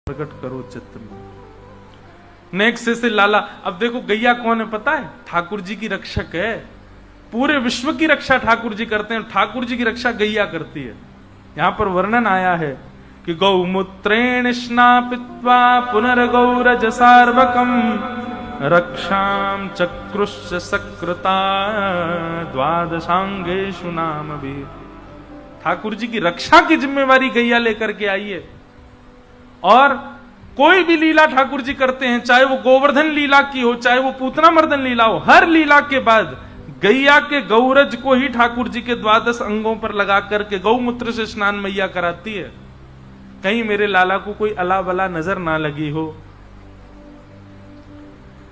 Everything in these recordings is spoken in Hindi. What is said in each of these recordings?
प्रकट करो चित्त में। नेक्स्ट से लाला, अब देखो गैया कौन है पता है? ठाकुर जी की रक्षक है। पूरे विश्व की रक्षा ठाकुर जी करते हैं, ठाकुर जी की रक्षा गैया करती है। यहां पर वर्णन आया है कि गौमूत्रेण स्नापित्वा पुनर्गौरज सार्वकम रक्षाम चक्रुश्च सकृता द्वादशांगेषु नाम भी। ठाकुर जी की रक्षा की जिम्मेवारी गैया लेकर के आई है। और कोई भी लीला ठाकुर जी करते हैं, चाहे वो गोवर्धन लीला की हो, चाहे वो पूतना मर्दन लीला हो, हर लीला के बाद गैया के गौरज को ही ठाकुर जी के 12 अंगों पर लगा करके गौमूत्र से स्नान मैया कराती है। कहीं मेरे लाला को कोई अला बला नजर ना लगी हो।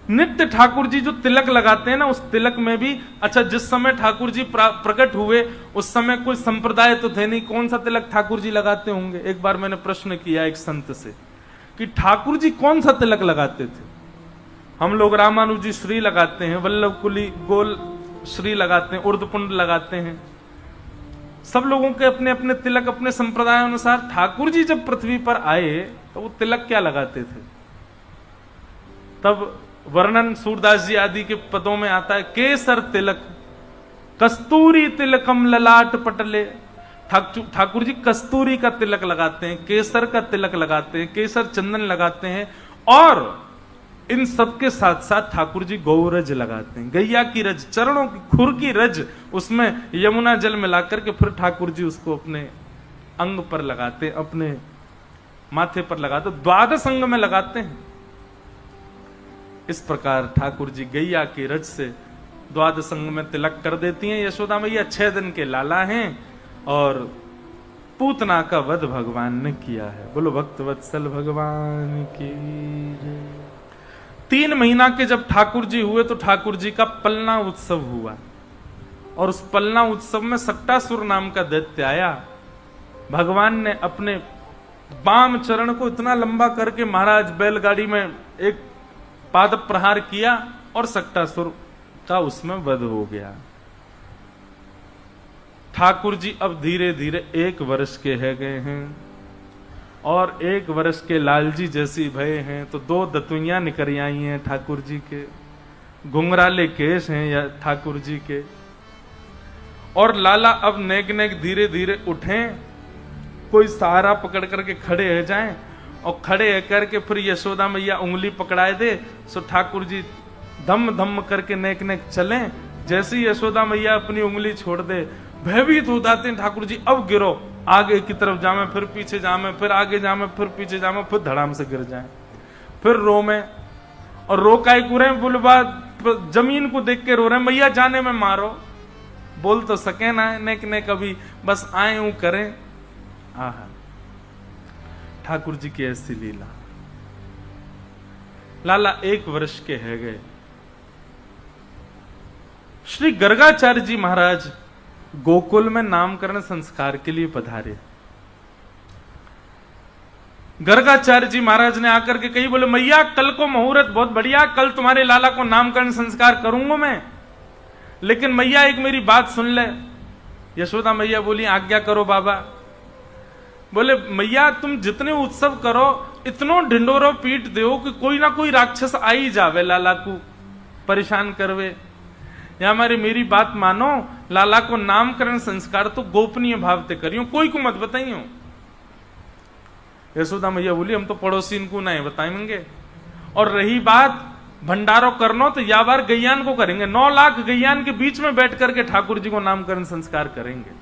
नित्य ठाकुर जी जो तिलक लगाते हैं ना, उस तिलक में भी, अच्छा जिस समय ठाकुर जी प्रकट हुए उस समय कोई संप्रदाय तो थे नहीं, कौन सा तिलक ठाकुर जी लगाते होंगे? एक बार मैंने प्रश्न किया एक संत से कि ठाकुर जी कौन सा तिलक लगाते थे। हम लोग रामानुजी श्री लगाते हैं, वल्लभ कुली गोल श्री लगाते हैं, उर्दपुंड लगाते हैं। सब लोगों के अपने अपने तिलक अपने संप्रदाय अनुसार। ठाकुर जी जब पृथ्वी पर आए तो वो तिलक क्या लगाते थे? तब वर्णन सूरदास जी आदि के पदों में आता है, केसर तिलक कस्तूरी तिलकम ललाट पटले। ठाकुर जी कस्तूरी का तिलक लगाते हैं, केसर का तिलक लगाते हैं, केसर चंदन लगाते हैं, और इन सब के साथ साथ ठाकुर जी गौरज लगाते हैं। गैया की रज, चरणों की खुर की रज, उसमें यमुना जल मिला करके फिर ठाकुर जी उसको अपने अंग पर लगाते, अपने माथे पर लगाते, 12 अंग में लगाते हैं। इस प्रकार ठाकुर जी गैया की रज से 12 अंग में तिलक कर देती हैं। यशोदा मैया 6 दिन के लाला हैं और पूतना का वध भगवान ने किया है। बोलो भक्त वत्सल भगवान की जय। 3 महीना के जब ठाकुर जी हुए तो ठाकुर जी का पलना उत्सव हुआ, और उस पलना उत्सव में सट्टासुर नाम का दैत्य आया। भगवान ने अपने बाम चरण को इतना लंबा करके महाराज बैलगाड़ी में एक पाद प्रहार किया और सट्टासुर का उसमें वध हो गया। ठाकुर जी अब धीरे धीरे 1 वर्ष के है गए हैं, और 1 वर्ष के लालजी जैसी भय हैं, तो 2 दतुइयां निकल आई हैं ठाकुर जी के, घुंघराले केश हैं या ठाकुर जी के। और लाला अब नेक नेक धीरे धीरे उठें, कोई सहारा पकड़ करके खड़े हो जाएं, और खड़े करके फिर यशोदा मैया उंगली पकड़ाए दे, सो ठाकुर जी धम धम करके नेक नेक चलें। जैसे ही यशोदा मैया अपनी उंगली छोड़ दे, भयभीत हो जाते हैं ठाकुर जी, अब गिरो, आगे की तरफ जामे, फिर पीछे जामे, फिर आगे जामे, फिर पीछे जामे, फिर धड़ाम से गिर जाए, फिर रो में, और रो काय कुरे बुलबा जमीन को देख के रो रहे, मैया जाने में मारो। बोल तो सके ना नेक ने कभी, बस आए यूं करें। आहा, ठाकुर जी की ऐसी लीला। लाला 1 वर्ष के है गए। श्री गर्गाचार्य जी महाराज गोकुल में नामकरण संस्कार के लिए पधारे। गर्गाचार्य जी महाराज ने आकर के कही, बोले मैया कल को मुहूर्त बहुत बढ़िया, कल तुम्हारे लाला को नामकरण संस्कार करूंगा मैं, लेकिन मैया एक मेरी बात सुन ले। यशोदा मैया बोली, आज्ञा करो बाबा। बोले मैया तुम जितने उत्सव करो, इतनो ढिंडोरो पीट दो कि कोई ना कोई राक्षस आ ही जावे लाला को परेशान करवे। या हमारी मेरी बात मानो, लाला को नामकरण संस्कार तो गोपनीय भाव से करियो, कोई को मत बताइयो। यशोदा मैया बोली, हम तो पड़ोसी इनको नहीं बताएंगे। और रही बात भंडारो करनो, तो या बार गैयान को करेंगे, 9 लाख गैयान के बीच में बैठ करके ठाकुर जी को नामकरण संस्कार करेंगे।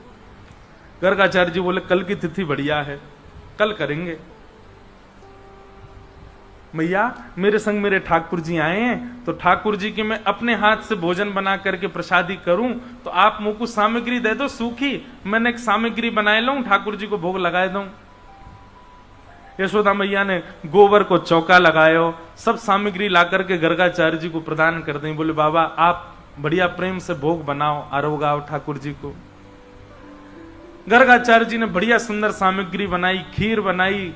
गर्गाचार्य जी बोले, कल की तिथि बढ़िया है, कल करेंगे। मैया मेरे संग मेरे ठाकुर जी आए हैं, तो ठाकुर जी की मैं अपने हाथ से भोजन बना करके प्रसादी करूं, तो आप मुझ को सामग्री दे दो सूखी, मैंने एक सामग्री बनाए लूं, ठाकुर जी को भोग लगाए दूं। यशोदा मैया ने गोबर को चौका लगायो, सब सामग्री ला करके गर्गाचार्य जी को प्रदान कर दें। बोले बाबा आप बढ़िया प्रेम से भोग बनाओ, आरोगाओ ठाकुर जी को। गर्गाचार्य जी ने बढ़िया सुंदर सामग्री बनाई, खीर बनाई,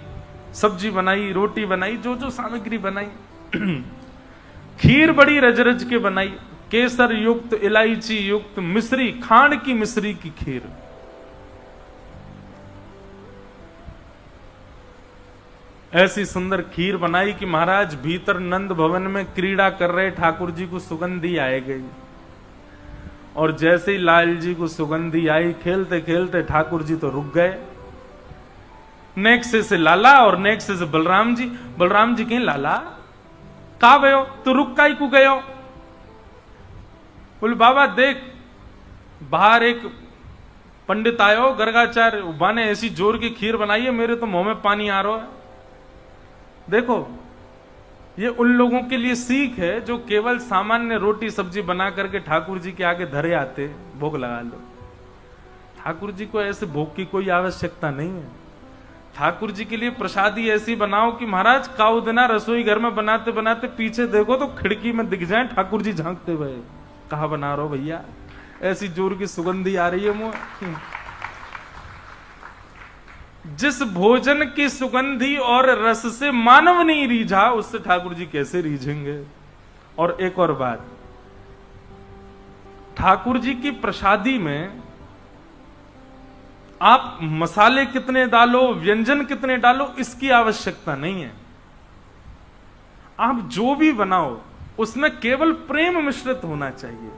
सब्जी बनाई, रोटी बनाई, जो जो सामग्री बनाई। खीर बड़ी रज रज के बनाई, केसर युक्त, इलायची युक्त, मिश्री, खांड की मिश्री की खीर। ऐसी सुंदर खीर बनाई कि महाराज भीतर नंद भवन में क्रीड़ा कर रहे ठाकुर जी को सुगंधी आए गई। और जैसे ही लाल जी को सुगंधी आई, खेलते खेलते ठाकुर जी तो रुक गए। नेक्स्ट से लाला और नेक्स्ट से बलराम जी। बलराम जी कहीं लाला का गयो तो रुक काई को गयो? बोले बाबा देख बाहर एक पंडित आयो गर्गाचार्य, बाने ऐसी जोर की खीर बनाई है मेरे तो मुंह में पानी आ रहा है। देखो ये उन लोगों के लिए सीख है जो केवल सामान्य रोटी सब्जी बना करके ठाकुर जी के आगे धरे आते, भोग लगा लो। ठाकुर जी को ऐसे भोग की कोई आवश्यकता नहीं है। ठाकुर जी के लिए प्रसादी ऐसी बनाओ कि महाराज काऊ दिना रसोई घर में बनाते बनाते पीछे देखो तो खिड़की में दिख जाए ठाकुर जी झांकते हुए, कहा बना रहे हो भैया, ऐसी जोर की सुगंधी आ रही है मुंह। जिस भोजन की सुगंधी और रस से मानव नहीं रीझा, उससे ठाकुर जी कैसे रीझेंगे? और एक और बात, ठाकुर जी की प्रसादी में आप मसाले कितने डालो, व्यंजन कितने डालो, इसकी आवश्यकता नहीं है। आप जो भी बनाओ उसमें केवल प्रेम मिश्रित होना चाहिए।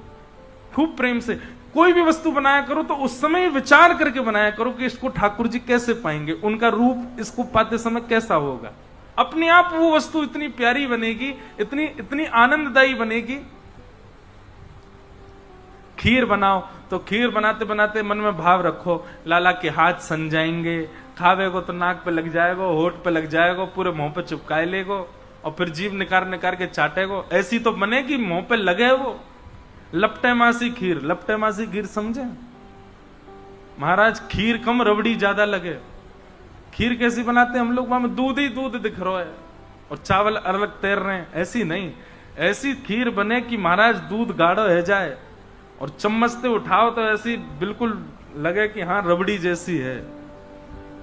खूब प्रेम से कोई भी वस्तु बनाया करो तो उस समय विचार करके बनाया करो कि इसको ठाकुर जी कैसे पाएंगे, उनका रूप इसको पाते समय कैसा होगा। अपने आप वो वस्तु इतनी प्यारी बनेगी, इतनी इतनी आनंददायी बनेगी। खीर बनाओ तो खीर बनाते बनाते मन में भाव रखो लाला के हाथ सन जाएंगे, खावे को तो नाक पे लग जाएगा, होठ पे लग जाएगा, पूरे मुंह पे चिपकाए लेगो और फिर जीभ निकाल निकाल के चाटेगो। ऐसी तो बने कि मुंह पे लगे वो। लपटे मासी खीर, लपटे मासी खीर समझे महाराज? खीर कम रबड़ी ज्यादा लगे। खीर कैसी बनाते हैं हम लोग? वहां दूध ही दूध दिख रहा है और चावल अलग तैर रहे हैं। ऐसी नहीं, ऐसी खीर बने कि महाराज दूध गाढ़ा रह जाए और चम्मच से उठाओ तो ऐसी बिल्कुल लगे कि हाँ रबड़ी जैसी है।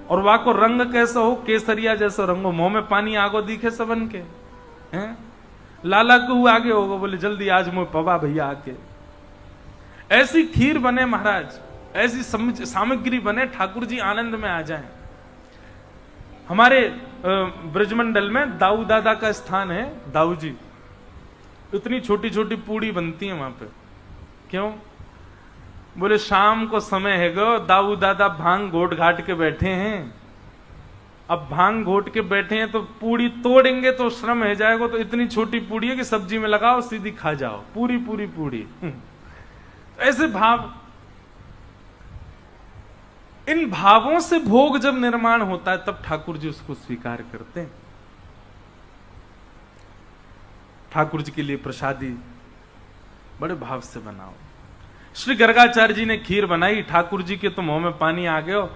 और वहां को रंग कैसा हो, केसरिया जैसा रंग हो, मुंह में पानी आगो दिखे सबन के हैं। लाला को आगे होगा, बोले जल्दी आज मुझे पवा भैया आके। ऐसी खीर बने महाराज, ऐसी सामग्री बने ठाकुर जी आनंद में आ जाएं। हमारे ब्रजमंडल में दाऊ दादा का स्थान है, दाऊ जी। इतनी छोटी छोटी पूड़ी बनती है वहां पे। क्यों? बोले शाम को समय है गो, दाऊ दादा भांग घोट घाट के बैठे हैं। अब भांग घोट के बैठे हैं तो पूड़ी तोड़ेंगे तो श्रम है जाएगा, तो इतनी छोटी पूड़ी है कि सब्जी में लगाओ सीधी खा जाओ, पूरी पूरी पूड़ी। ऐसे भाव, इन भावों से भोग जब निर्माण होता है तब ठाकुर जी उसको स्वीकार करते हैं। ठाकुर जी के लिए प्रसादी बड़े भाव से बनाओ। श्री गर्गाचार्य जी ने खीर बनाई, ठाकुर जी के तो मुंह में पानी आ गया।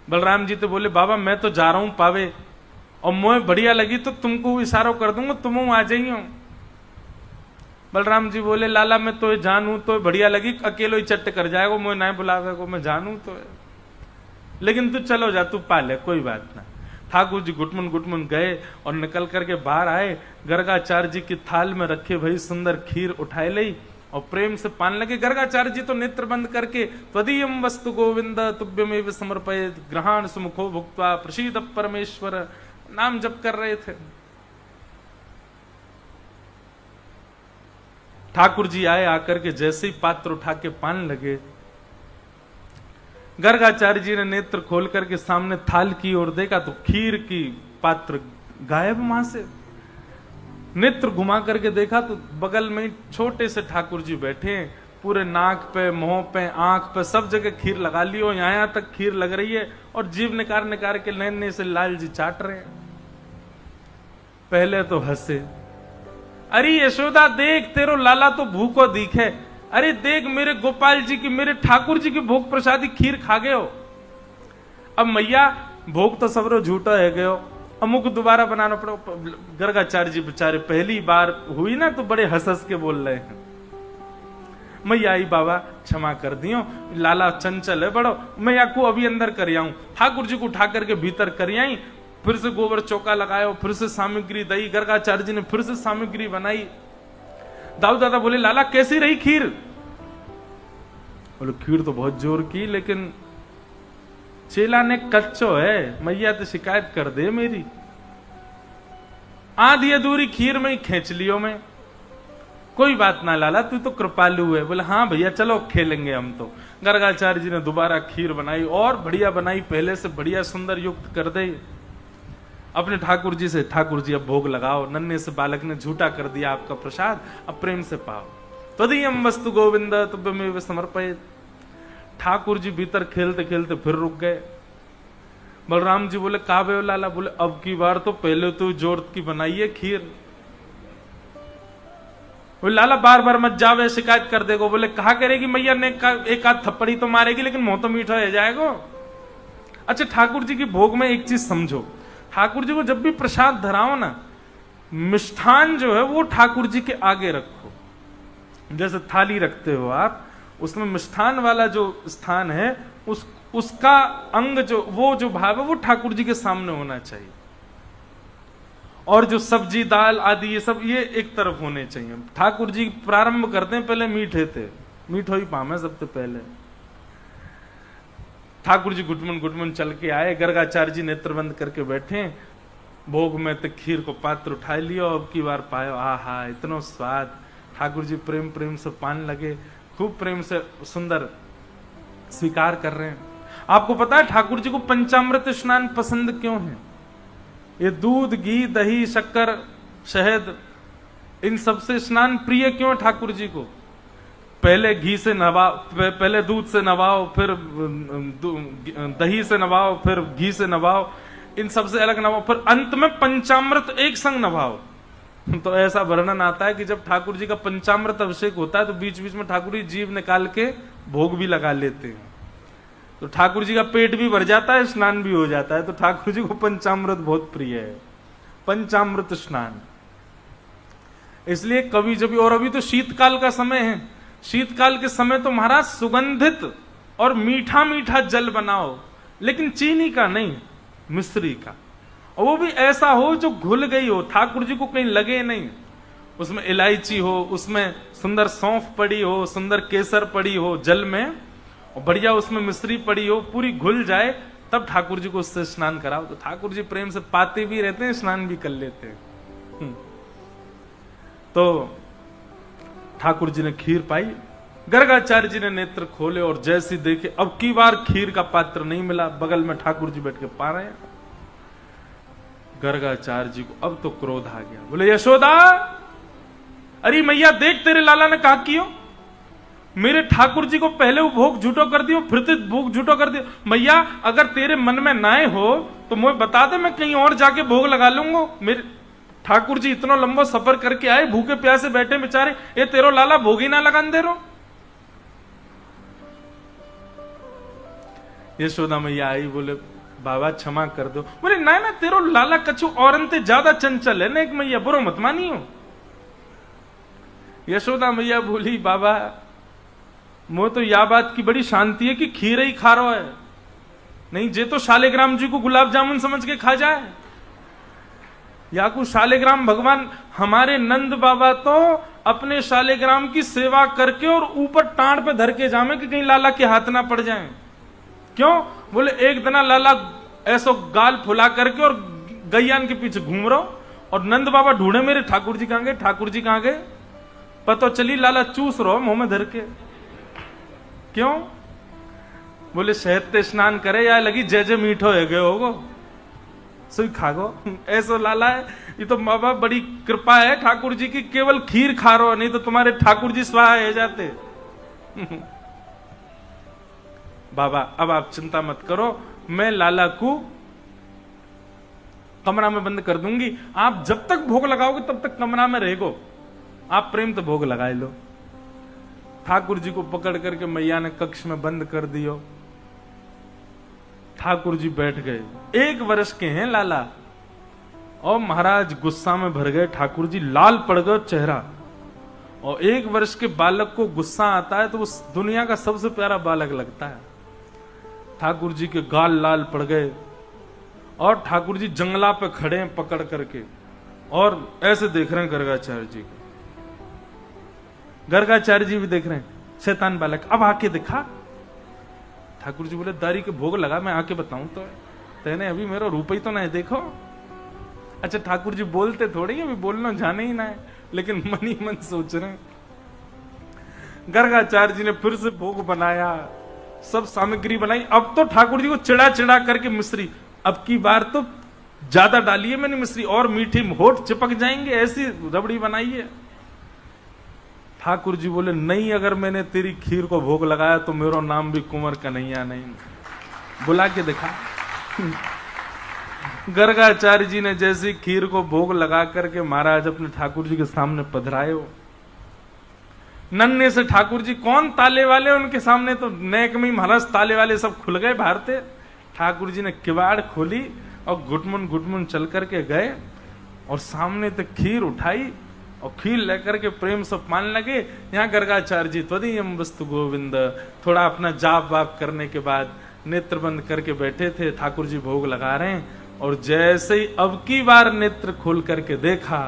बलराम जी तो बोले बाबा मैं तो जा रहा हूं पावे, और मुझे बढ़िया लगी तो तुमको इशारा कर दूंगा, तुम आ जाइयो। बलराम जी बोले लाला मैं तो जानू तो बढ़िया लगी, अकेलो ही चट्ट कर जाएगा, मुझे ना बुलावे को, मैं जानू तो है, लेकिन तू चलो जा, तू पाले, कोई बात ना। ठाकुर जी गुटमुन गुटमुन गए और निकल करके बाहर आए। गर्गाचार्य जी की थाल में रखे भाई सुंदर खीर उठाए ली और प्रेम से पान लगे। गर्गाचार्य जी तो नेत्र बंद करके त्वदीयम वस्तु गोविंद तुभ्यमेव समर्पयेत् ग्रहण सुमुखो भुक्त्वा प्रसीद परमेश्वर नाम जप कर रहे थे। ठाकुर जी आए, आकर के जैसे ही पात्र उठा के पान लगे, गर्गाचार्य जी ने नेत्र खोल करके सामने थाल की ओर देखा तो खीर की पात्र गायब वहां से। नेत्र घुमा करके देखा तो बगल में छोटे से ठाकुर जी बैठे हैं, पूरे नाक पे, मुंह पे, आंख पे, सब जगह खीर लगा ली हो, यहां तक खीर लग रही है और जीभ निकाल निकाल के नैने से लाल जी चाट रहे हैं। पहले तो हंसे, अरे यशोदा देख तेरो लाला तो भूखो दिखे, अरे देख मेरे गोपाल जी की, मेरे ठाकुर जी की भोग प्रसादी खीर खा गए हो। अब मैया भोग तो सबरो झूठा है गयो, अमुक दोबारा बनाना पड़ो। गर्गाचार्य जी बेचारे पहली बार हुई ना तो बड़े हंस हंस के बोल रहे हैं, मैया आई बाबा क्षमा कर दियो, लाला चंचल है बड़ो, मैया को अभी अंदर कर आऊं। ठाकुर जी को उठा करके भीतर कर आई, फिर से गोबर चौका लगाया, फिर से सामग्री दई, गर्गाचार्य जी ने फिर से सामग्री बनाई। दाऊ दादा बोले लाला कैसी रही खीर? बोले खीर तो बहुत जोर की, लेकिन चेला ने कच्चो है, मैया तो शिकायत कर दे मेरी। आधी अधूरी खीर में ही खींच लियो मैं। कोई बात ना लाला, तू तो कृपालु है। बोले हाँ भैया चलो खेलेंगे हम तो। गर्गाचार्य जी ने दोबारा खीर बनाई और बढ़िया बनाई, पहले से बढ़िया सुंदर युक्त कर दे। अपने ठाकुर जी से, ठाकुर जी अब भोग लगाओ, नन्हे से बालक ने झूठा कर दिया आपका प्रसाद, अब प्रेम से पाओ। तदीयम वस्तु गोविंद तुभ्यमेव समर्पयेत्। ठाकुर जी भीतर खेलते खेलते फिर रुक गए। बलराम जी बोले का बे लाला? बोले अब की बार तो पहले तो जोर की बनाइए खीर। बोले लाला बार बार मत जावे, शिकायत कर देगो। बोले कहा करेगी मैया ने, एक आध थप्पड़ी तो मारेगी लेकिन मुंह तो मीठा हो जाएगा। अच्छा ठाकुर जी की भोग में एक चीज समझो, ठाकुर जी को जब भी प्रसाद धराओ ना, मिष्ठान जो है वो ठाकुर जी के आगे रखो। जैसे थाली रखते हो आप, उसमें मिष्ठान वाला जो स्थान है उसका अंग जो वो जो भाव है वो ठाकुर जी के सामने होना चाहिए। और जो सब्जी दाल आदि ये सब ये एक तरफ होने चाहिए। ठाकुर जी प्रारंभ करते हैं पहले मीठे थे, मीठो ही पामे सबसे पहले। ठाकुर जी घुटमन घुटमन चल के आए, गर्गाचार्य जी नेत्र बंद करके बैठे, भोग में तो खीर को पात्र उठा लियो, अब की बार पायो, आहा इतना स्वाद। ठाकुर जी प्रेम प्रेम से पान लगे, खूब प्रेम से सुंदर स्वीकार कर रहे हैं। आपको पता है ठाकुर जी को पंचामृत स्नान पसंद क्यों है? ये दूध घी दही शक्कर शहद इन सबसे स्नान प्रिय क्यों है ठाकुर जी को? पहले घी से नवाओ, पहले दूध से नवाओ, फिर दही से नवाओ, फिर घी से नवाओ, इन सबसे अलग नवाओ, फिर अंत में पंचामृत एक संग नवाओ। तो ऐसा वर्णन आता है कि जब ठाकुर जी का पंचामृत अभिषेक होता है तो बीच बीच में ठाकुर जी जीभ निकाल के भोग भी लगा लेते हैं, तो ठाकुर जी का पेट भी भर जाता है, स्नान भी हो जाता है। तो ठाकुर जी को पंचामृत बहुत प्रिय है, पंचामृत स्नान। इसलिए कभी जब, और अभी तो शीतकाल का समय है, शीतकाल के समय तो महाराज सुगंधित और मीठा मीठा जल बनाओ, लेकिन चीनी का नहीं, मिश्री का, और वो भी ऐसा हो जो घुल गई हो, ठाकुर जी को कहीं लगे नहीं। उसमें इलायची हो, उसमें सुंदर सौंफ पड़ी हो, सुंदर केसर पड़ी हो जल में, और बढ़िया उसमें मिश्री पड़ी हो, पूरी घुल जाए, तब ठाकुर जी को उससे स्नान कराओ। तो ठाकुर जी प्रेम से पाते भी रहते हैं, स्नान भी कर लेते हैं। तो ठाकुर जी ने खीर पाई, गर्गाचार्य जी ने नेत्र खोले और जैसी देखे अब की बार खीर का पात्र नहीं मिला, बगल में ठाकुर जी बैठ के पा रहे हैं। गर्गाचार्य जी को अब तो क्रोध आ गया। बोले यशोदा, अरे मैया देख तेरे लाला ने कहा कियो, मेरे ठाकुर जी को पहले वो भोग झूठो कर दियो, फिर तो भोग झूठो कर दियो। मैया अगर तेरे मन में नाए हो तो मुझे बता दे, मैं कहीं और जाके भोग लगा लूंगा। मेरे ठाकुर जी इतना लंबा सफर करके आए, भूखे प्यासे बैठे बेचारे, ये तेरो लाला भोग ही ना लगान दे रो। यशोदा मैया आई, बोले बाबा क्षमा कर दो। बोले ना ना, तेरो लाला कछु औरन ते ज्यादा चंचल है ना, एक मैया बुरो मत मानी हो। यशोदा मैया बोली बाबा मुझे तो यह बात की बड़ी शांति है कि खीर ही खा रहा है, नहीं जे तो शालिग्राम जी को गुलाब जामुन समझ के खा जाए, या को शालिग्राम भगवान। हमारे नंद बाबा तो अपने शालिग्राम की सेवा करके और ऊपर टांड पे धर के जामे कि कहीं लाला के हाथ ना पड़ जाए। क्यों? बोले एक दिन लाला ऐसो गाल फुला करके और गैयान के पीछे घूम रहा, और नंद बाबा ढूंढे मेरे ठाकुर जी कहां गए, ठाकुर जी कहां गए, पता चली लाला चूस रहो मुंह में धर के। क्यों? बोले शहद ते स्नान करे या लगी जय जय मीठो है गए होगो, सुई खागो। ऐसो लाला है ये तो बाबा, बड़ी कृपा है ठाकुर जी की, केवल खीर खा रहो, नहीं तो तुम्हारे ठाकुर जी स्वाहा हो जाते। बाबा अब आप चिंता मत करो, मैं लाला को कमरा में बंद कर दूंगी, आप जब तक भोग लगाओगे तब तक कमरा में रहेगो, आप प्रेम तो भोग लगा लो। ठाकुर जी को पकड़ करके मैया ने कक्ष में बंद कर दियो। ठाकुर जी बैठ गए, 1 वर्ष के हैं लाला, और महाराज गुस्सा में भर गए। ठाकुर जी लाल पड़ गए चेहरा, और 1 वर्ष के बालक को गुस्सा आता है तो वो दुनिया का सबसे प्यारा बालक लगता है। ठाकुर जी के गाल लाल पड़ गए, और ठाकुर जी जंगला पे खड़े हैं पकड़ करके, और ऐसे देख रहे हैं गर्गाचार्य जी को। गर्गाचार्य जी भी देख रहे हैं, शैतान बालक अब आके दिखा। ठाकुर जी बोले दारी के भोग लगा, मैं आके बताऊं तो तेने अभी मेरा रूप ही तो नहीं देखो, अच्छा ठाकुर जी बोलते थोड़ी अभी बोलना जाने ही ना है, लेकिन मन ही मन सोच रहे हैं। गर्गाचार्य जी ने फिर से भोग बनाया, सब सामग्री बनाई। अब तो ठाकुर जी को चिड़ा चिड़ा करके मिश्री, अब की बार तो ज्यादा डालिए मैंने मिश्री, और मीठी होठ चिपक जाएंगे, ऐसी रबड़ी बनाई है। ठाकुर जी बोले नहीं, अगर मैंने तेरी खीर को भोग लगाया तो मेरा नाम भी कुंवर कन्हैया नहीं। बुला के दिखा। गर्गाचार्य जी ने जैसी खीर को भोग लगा करके महाराज अपने ठाकुर जी के सामने पधराए हो, नन्हे से ठाकुर जी कौन ताले वाले, उनके सामने तो नेक में महाराज ताले वाले सब खुल गए भारते। ठाकुर जी ने किवाड़ खोली और घुटमुन घुटमुन चल करके गए और सामने तक खीर उठाई और खीर लेकर के प्रेम से पान लगे। यहाँ गर्गाचार्य जी त्वदीयम वस्तु गोविंद, थोड़ा अपना जाप वाप करने के बाद नेत्र बंद करके बैठे थे। ठाकुर जी भोग लगा रहे हैं और जैसे ही अब की बार नेत्र खोल करके देखा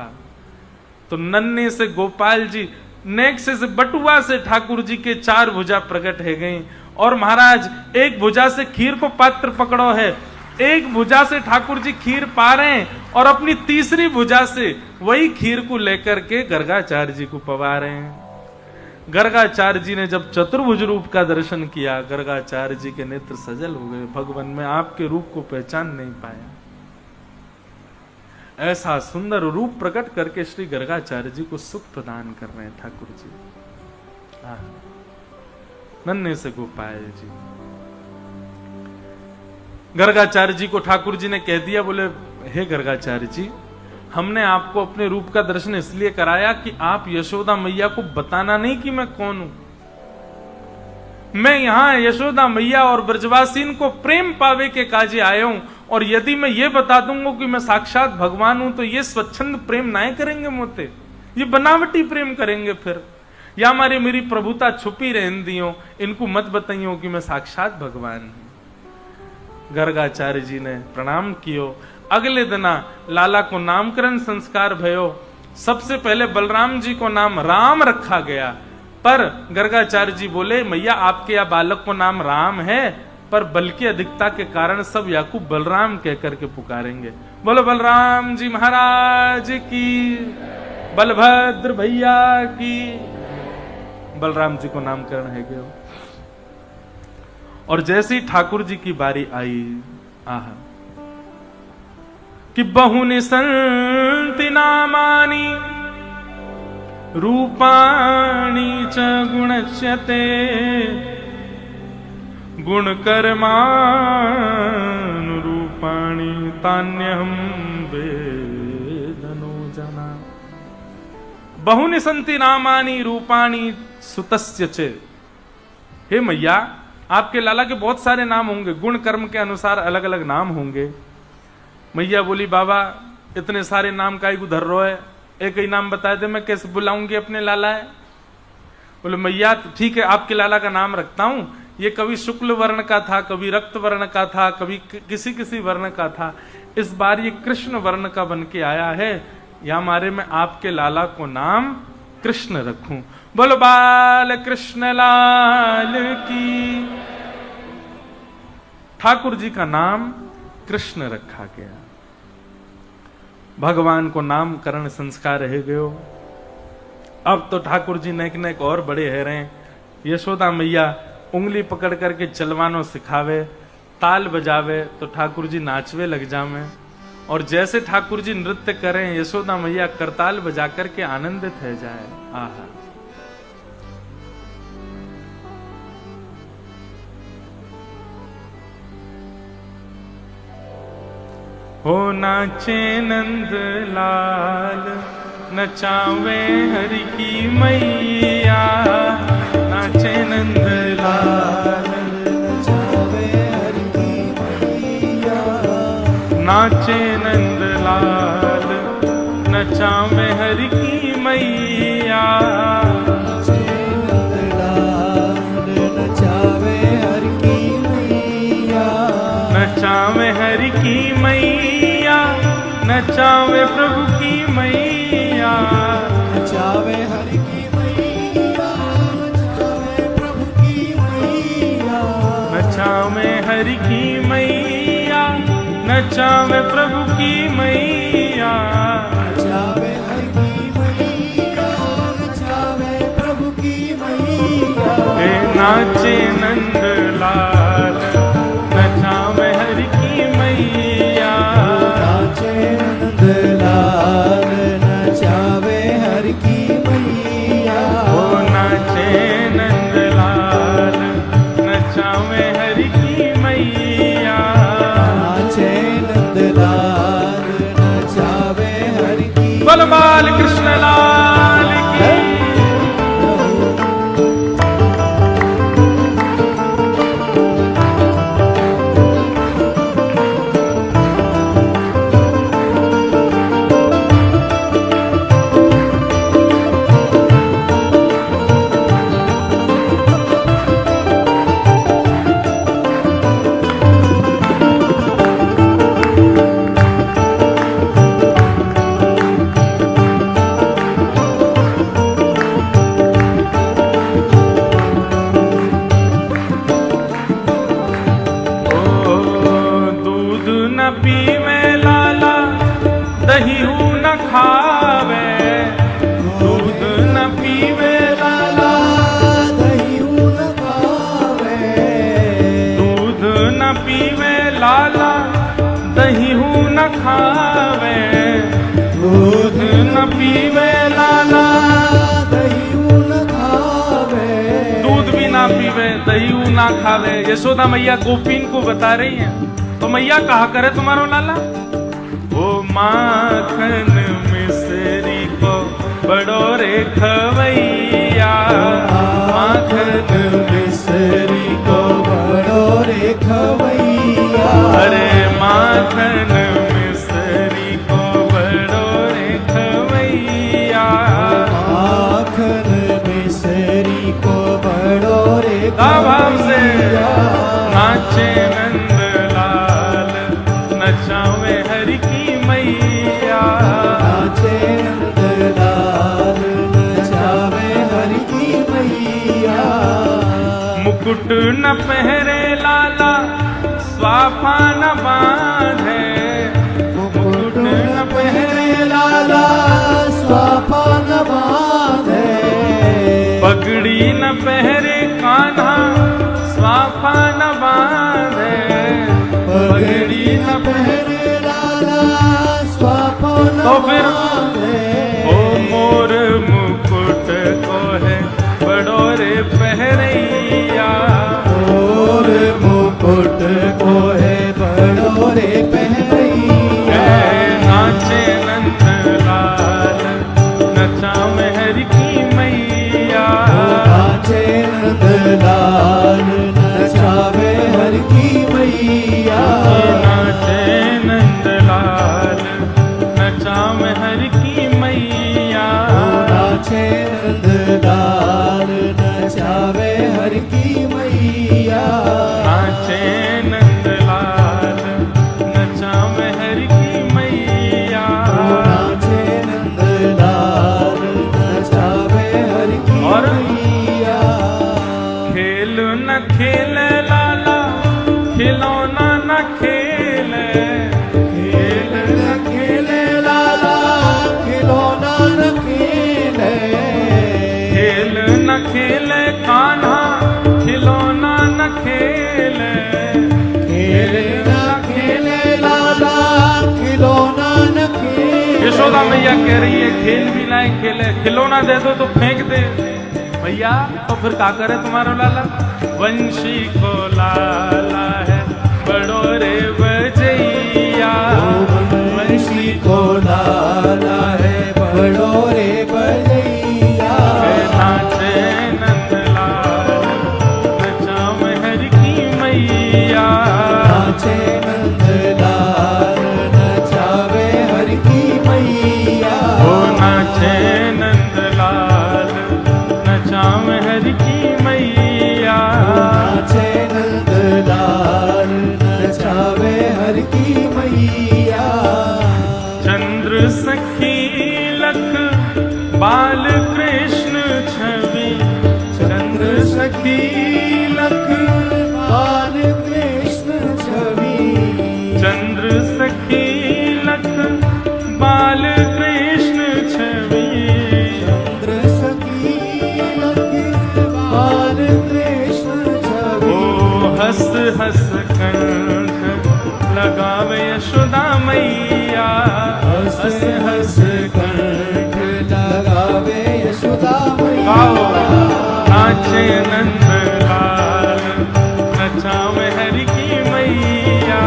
तो नन्हे से गोपाल जी नेक से बटुआ से ठाकुर जी के 4 भुजा प्रकट है गई और महाराज एक भुजा से खीर को पात्र पकड़ो है, एक भुजा से ठाकुर जी खीर पा रहे हैं और अपनी तीसरी भुजा से वही खीर को लेकर के गर्गाचार्य जी को पवा रहे हैं। गर्गाचार्य जी ने जब चतुर्भुज रूप का दर्शन किया, गर्गाचार्य जी के नेत्र सजल हो गए, भगवान में आपके रूप को पहचान नहीं पाया। ऐसा सुंदर रूप प्रकट करके श्री गर्गाचार्य जी को सुख प्रदान कर रहे हैं ठाकुर जी। नन्हे से गोपाल जी, गर्गाचार्य जी को ठाकुर जी ने कह दिया, बोले हे गर्गाचार्य जी, हमने आपको अपने रूप का दर्शन इसलिए कराया कि आप यशोदा मैया को बताना नहीं कि मैं कौन हूं। मैं यहां यशोदा मैया और ब्रजवासीन को प्रेम पावे के काजे आया हूं, और यदि मैं ये बता दूंगा कि मैं साक्षात भगवान हूं तो ये स्वच्छंद प्रेम ना करेंगे मोते, ये बनावटी प्रेम करेंगे। फिर या हमारी मेरी प्रभुता छुपी रहन दियो, इनको मत बताइयो कि मैं साक्षात भगवान हूं। गर्गाचार्य जी ने प्रणाम कियो। अगले दिना लाला को नामकरण संस्कार भयो। सबसे पहले बलराम जी को नाम राम रखा गया, पर गर्गाचार्य जी बोले मैया आपके या बालक को नाम राम है, पर बल की अधिकता के कारण सब याकूब बलराम कह करके पुकारेंगे। बोलो बलराम जी महाराज की, बलभद्र भैया की। बलराम जी को नामकरण है गया। और जैसे ही ठाकुर जी की बारी आई, आहा, कि बहुनि संति नामानि रूपाणि च गुणच्यते गुणकर्मानुरूपाणि तान्यहं वेदनो जना। बहुनि संति नामानि रूपाणि सुतस्य च। हे मैया, आपके लाला के बहुत सारे नाम होंगे, गुण कर्म के अनुसार अलग अलग नाम होंगे। मैया बोली बाबा इतने सारे नाम का धर रो है, एक ही नाम बता दे, मैं कैसे बुलाऊंगी अपने लाला है। बोले मैया ठीक है, आपके लाला का नाम रखता हूं। ये कभी शुक्ल वर्ण का था, कभी रक्त वर्ण का था, कभी किसी किसी वर्ण का था। इस बार ये कृष्ण वर्ण का बन के आया है, या हमारे में आपके लाला को नाम कृष्ण रखूं। बोलो बाल कृष्ण लाल की। ठाकुर जी का नाम कृष्ण रखा गया। भगवान को नामकरण संस्कार रह गयो। अब तो ठाकुर जी नेक नेक और बड़े है रहे। यशोदा मैया उंगली पकड़ करके चलवानो सिखावे, ताल बजावे तो ठाकुर जी नाचवे लग जावे, और जैसे ठाकुर जी नृत्य करें यशोदा मैया करताल बजा करके आनंदित है जाए। आहा, हो नाचे नंद लाल, नचावे हरि की मैया। नाचे नंद लाल, नचावे हरि की मैया। नाचे नंद लाल, नचावे हरि की मैया। नाचे नंद लाल, नचावे हरि की मैया। नचावे हरि की मैया, नचावे प्रभु की मैया। नचावे हरि की मैया, नचावे प्रभु की मैया। नचावे हरि की मैया, नचावे प्रभु की मैया। नाचे नंदलाल नचावे हरि की मैया। नाचे नंदलाल नचावे हरि की मैया। ओ नाचे नंदलाल नचावे हरि की मैया। नाचे नंदलाल नचावे हरि की। बोल बाल कृष्ण लाल की। पीवे लाला दहीऊ न खावे। दूध न पीवे लाला दहीऊ न खावे। दूध न पीवे लाला दहीऊ न खावे। दूध न पीवे लाला दहीऊ न खावे। दूध भी ना पीवे दहीऊ ना खावे। यशोदा मैया गोपीन को बता रही हैं तो मैया कहा करे तुम्हारो लाला। ओ माखन मिश्री को बड़ो रे खवैया। माखन मिश्री को बड़ो रे खवैया। अरे माखन मिश्री को बड़ो रे खवैया। माखन मिश्री को बड़ो रे भाव से खवैया। नाचे नंदलाल नचावे हरि की मैया। नाचे नंदलाल नचावे हरि की मैया। मुकुट न पहरे लाला स्वाफा न बांधे। मुकुट न पहरे लाला स्वाफा न बांधे। पगड़ी न पहरे कान्हा स्वाफा न बांधे। पगड़ी न पहरे लाला स्वाफा न तो फिर बांधे। ओ मोर मुकुट को है बड़ो रे पहरैया। मोर मुकुट को है बड़ो रे पहरैया। नाचे नंदलाल नचावे हरि की मैया। नाचे नंदलाल नचावे हरि की मैया। नाचे नंदलाल नचावे हरि की मैया। नाचे नंदलाल नचावे हरि की मैया। नाचे नंदलाल नचावे हरि की मैया। नाचे नंदलाल नचावे हरि की और मैया। खेल न खेले लाला खिलौना न खेले। खेल न खेले लाला खिलौना न खेले। खेल न खेले कान्हा खिलौना न खेले। खेल न खेले लाला खिलौना न खेले। यशोदा मैया कह रही है खेल भी ना खेले, खिलौना दे दो तो फेंक दे। भैया तो फिर क्या करे तुम्हारा लाला। वंशी को लाला है बड़ो रे बजैया। वंशी को लाला है बड़ो रे बजैया। नाचे नंदलाल नचावे हरि की मैया। नाचे नंदलाल नचावे हरि की मैया। ओ नाचे नंदलाल नचावे हरि की मैया। नाचे नंदलाल नचावे हरि की मैया। चंद्र हस कंठ लगावे यशोदा मैया, हंस हंस कंठ लगावे यशोदा गाओ मैया। नाचे नंद लाल नचावे हरि की मैया,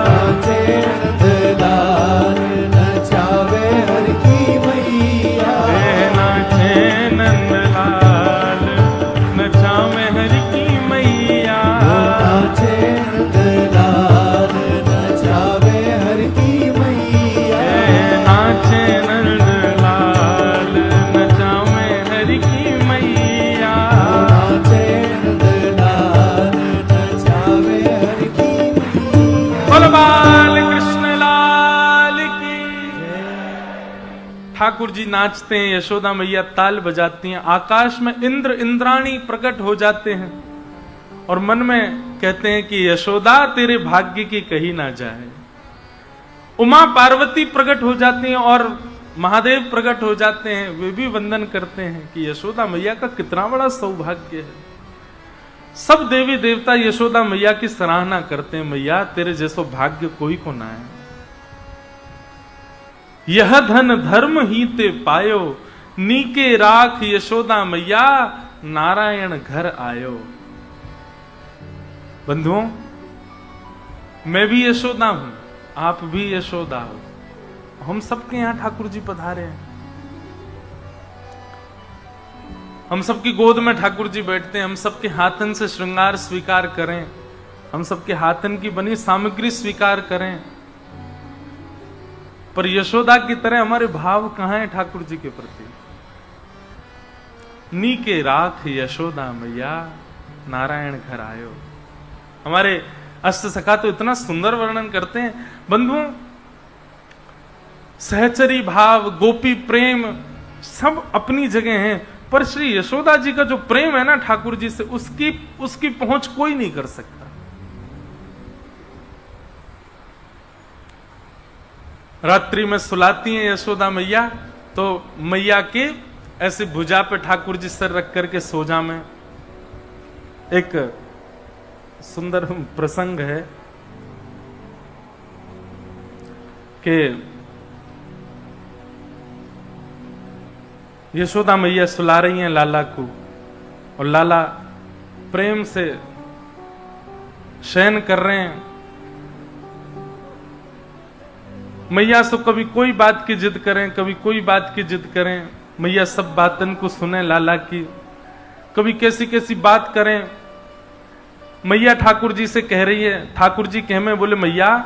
नाचे नंदलाल नचावे हर की मैया। नाचे नंद लाल नचावे हरि की मैया, नाचे नंदलाल नचावे हर की मैया। नाचे नंद लाल नचावे हरि की मैया, नाचे नंदलाल नचावे हर की मैया। बोल बाल कृष्ण लाल की। ठाकुर जी नाचते हैं, यशोदा मैया ताल बजाती हैं, आकाश में इंद्र इंद्राणी प्रकट हो जाते हैं और मन में कहते हैं कि यशोदा तेरे भाग्य की कही ना जाए। उमा पार्वती प्रकट हो जाती हैं और महादेव प्रकट हो जाते हैं, वे भी वंदन करते हैं कि यशोदा मैया का कितना बड़ा सौभाग्य है। सब देवी देवता यशोदा मैया की सराहना करते हैं, मैया तेरे जैसो भाग्य कोई को ना है। यह धन धर्म ही ते पायो, नीके राख यशोदा मैया, नारायण घर आयो। बंधुओं, मैं भी यशोदा हूं, आप भी यशोदा हो, हम सबके यहां ठाकुर जी पधारे हैं। हम सबकी गोद में ठाकुर जी बैठते हैं, हम सबके हाथन से श्रृंगार स्वीकार करें, हम सबके हाथन की बनी सामग्री स्वीकार करें, पर यशोदा की तरह हमारे भाव कहां हैं ठाकुर जी के प्रति? नीके राख यशोदा मैया, नारायण घर आयो। हमारे अष्ट सखा तो इतना सुंदर वर्णन करते हैं। बंधुओं, सहचरी भाव, गोपी प्रेम सब अपनी जगह हैं, पर श्री यशोदा जी का जो प्रेम है ना ठाकुर जी से, उसकी पहुंच कोई नहीं कर सकता। रात्रि में सुलाती हैं यशोदा मैया, तो मैया के ऐसे भुजा पे ठाकुर जी सर रख करके सोजा में। एक सुंदर प्रसंग है कि यशोदा मैया सुला रही हैं लाला को, और लाला प्रेम से शयन कर रहे हैं। मैया से कभी कोई बात की जिद करें, कभी कोई बात की जिद करें, मैया सब बातन को सुने लाला की। कभी कैसी कैसी बात करें, मैया ठाकुर जी से कह रही है, ठाकुर जी कह में बोले मैया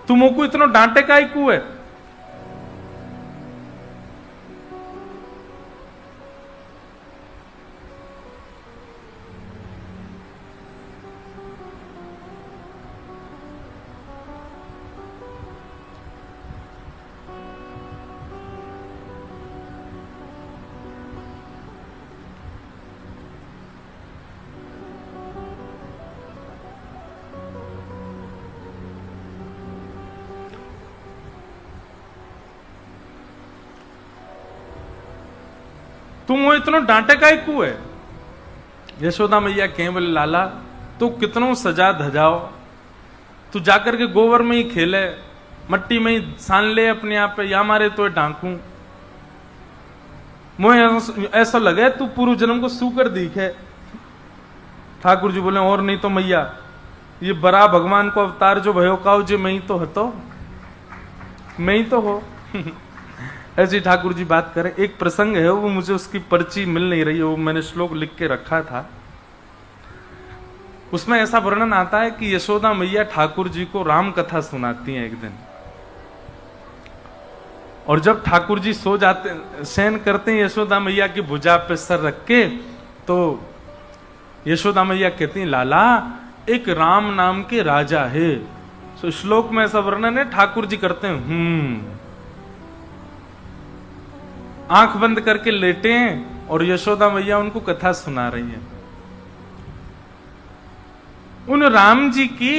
तुमको इतना डांटे काहे को है? तुम वो इतना डांटे काहे को है? यशोदा मैया कहें बोले लाला तू कितनों सजा धजाओ, तू जाकर के गोबर में ही खेले, मट्टी में ही सान ले अपने आप पे, या मारे तो डांकू। मुझे ऐसा लगे तू पूर्व जन्म को सूकर दिखे। ठाकुर जी बोले और नहीं तो मैया ये बड़ा भगवान को अवतार जो भयो काओ जे मैं ही तो हतो, मैं ही तो हो। ऐसी ठाकुर जी बात करें। एक प्रसंग है, वो मुझे उसकी पर्ची मिल नहीं रही है, वो मैंने श्लोक लिख के रखा था। उसमें ऐसा वर्णन आता है कि यशोदा मैया ठाकुर जी को राम कथा सुनाती हैं एक दिन, और जब ठाकुर जी सो जाते, शयन करते हैं यशोदा मैया की भुजा पे सर रख के, तो यशोदा मैया कहती हैं लाला एक राम नाम के राजा है। तो श्लोक में ऐसा वर्णन है, ठाकुर जी करते हैं आंख बंद करके लेटे हैं और यशोदा मैया उनको कथा सुना रही है। उन राम जी की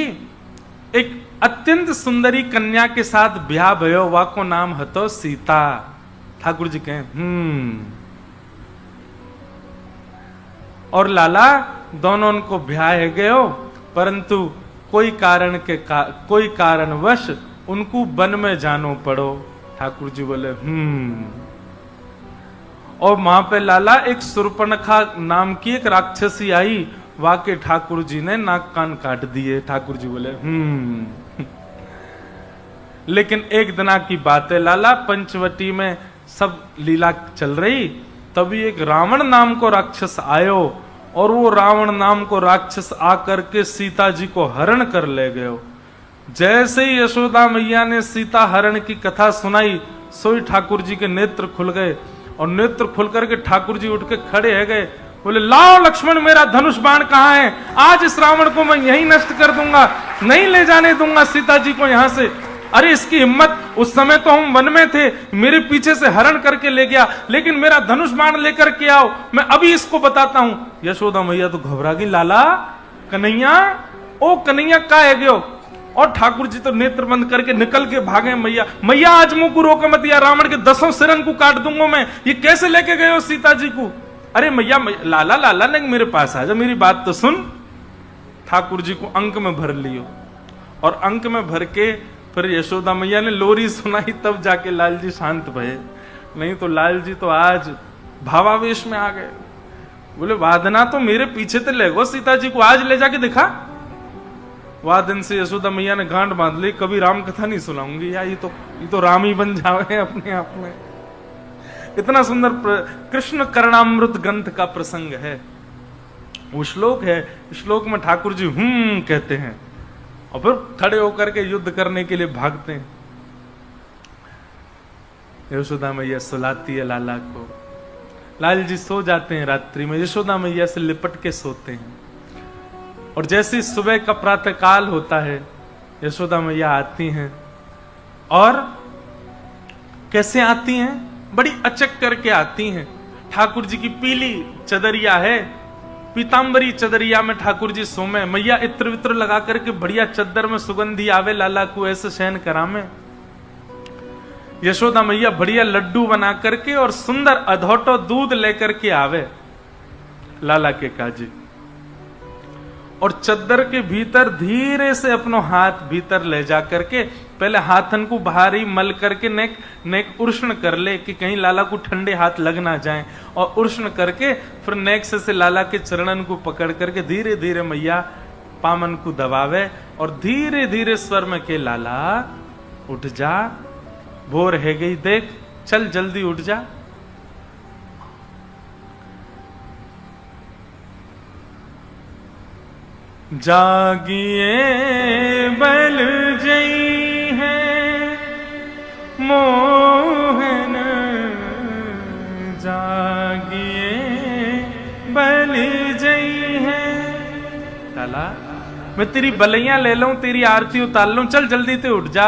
एक अत्यंत सुंदरी कन्या के साथ ब्याह भयो, वा को नाम हतो सीता। ठाकुर जी कहें और लाला दोनों उनको ब्याह गयो, परंतु कोई कारणवश उनको वन में जानो पड़ो। ठाकुर जी बोले और वहां पे लाला एक सुर्पणखा नाम की एक राक्षसी आई, वाके ठाकुर जी ने नाक कान काट दिए। ठाकुर जी बोले लेकिन एक दिना की बात है लाला, पंचवटी में सब लीला चल रही, तभी एक रावण नाम को राक्षस आयो, और वो रावण नाम को राक्षस आकर के सीता जी को हरण कर ले गयो। जैसे ही यशोदा मैया ने सीता हरण की कथा सुनाई, सोई ठाकुर जी के नेत्र खुल गए, और नेत्र खुल करके ठाकुर जी उठ के खड़े है गए, बोले लाओ लक्ष्मण मेरा धनुष बाण कहाँ है, आज इस रावण को मैं यहीं नष्ट कर दूंगा, नहीं ले जाने दूंगा सीता जी को यहां से। अरे इसकी हिम्मत, उस समय तो हम वन में थे, मेरे पीछे से हरण करके ले गया, लेकिन मेरा धनुष बाण लेकर के आओ, मैं अभी इसको बताता हूं। यशोदा मैया तो घबरा गई, लाला कन्हैया, ओ कन्हैया का है गयो। और ठाकुर जी तो नेत्र बंद करके निकल के भागे, मैया मैया आज मुंह को रोक मत, या रावण के 10 सिरन को काट दूंगा मैं, ये कैसे लेके गए हो सीता जी को। अरे मैया लाला लाला नहीं, मेरे पास आ जा, मेरी बात तो सुन। ठाकुर जी को अंक में भर लियो, और अंक में भर के फिर यशोदा मैया ने लोरी सुनाई, तब जाके लाल जी शांत भये। नहीं तो लाल जी तो आज भावावेश में आ गए, बोले वादना तो मेरे पीछे तो ले गो सीता जी को, आज ले जाके दिखा। वादन से यशोदा मैया ने गांठ बांध ली, कभी राम कथा नहीं सुनाऊंगी, या ये तो राम ही बन जावे अपने आप में। इतना सुंदर कृष्ण करणामृत ग्रंथ का प्रसंग है, वो श्लोक है, श्लोक में ठाकुर जी कहते हैं, और फिर खड़े होकर के युद्ध करने के लिए भागते हैं। यशोदा मैया सुलाती है लाला को, लाल जी सो जाते हैं रात्रि में, यशोदा मैया से लिपट के सोते हैं। और जैसे सुबह का प्रातः काल होता है, यशोदा मैया आती हैं, और कैसे आती हैं, बड़ी अचक करके आती हैं। ठाकुर जी की पीली चदरिया है, पीतांबरी चदरिया में ठाकुर जी सोमे, मैया इत्र वित्र लगा करके बढ़िया चद्दर में सुगंधी आवे, लाला को ऐसे शयन करामे। यशोदा मैया बढ़िया लड्डू बना करके और सुंदर अधोटो दूध लेकर के आवे लाला के काजी, और चद्दर के भीतर धीरे से अपनो हाथ भीतर ले जा करके पहले हाथन को बाहर ही मल करके नेक उष्ण कर ले, कि कहीं लाला को ठंडे हाथ लग ना जाए, और उष्ण करके फिर नेक से लाला के चरणन को पकड़ करके धीरे धीरे मैया पामन को दबावे, और धीरे धीरे स्वर में के लाला उठ जा, भोर है गई देख, चल जल्दी उठ जा। जागिए बल जई है मोहन, जागिए बल जई है। लाला मैं तेरी बलैया ले लूं, तेरी आरती उतार लूं, चल जल्दी ते उठ जा।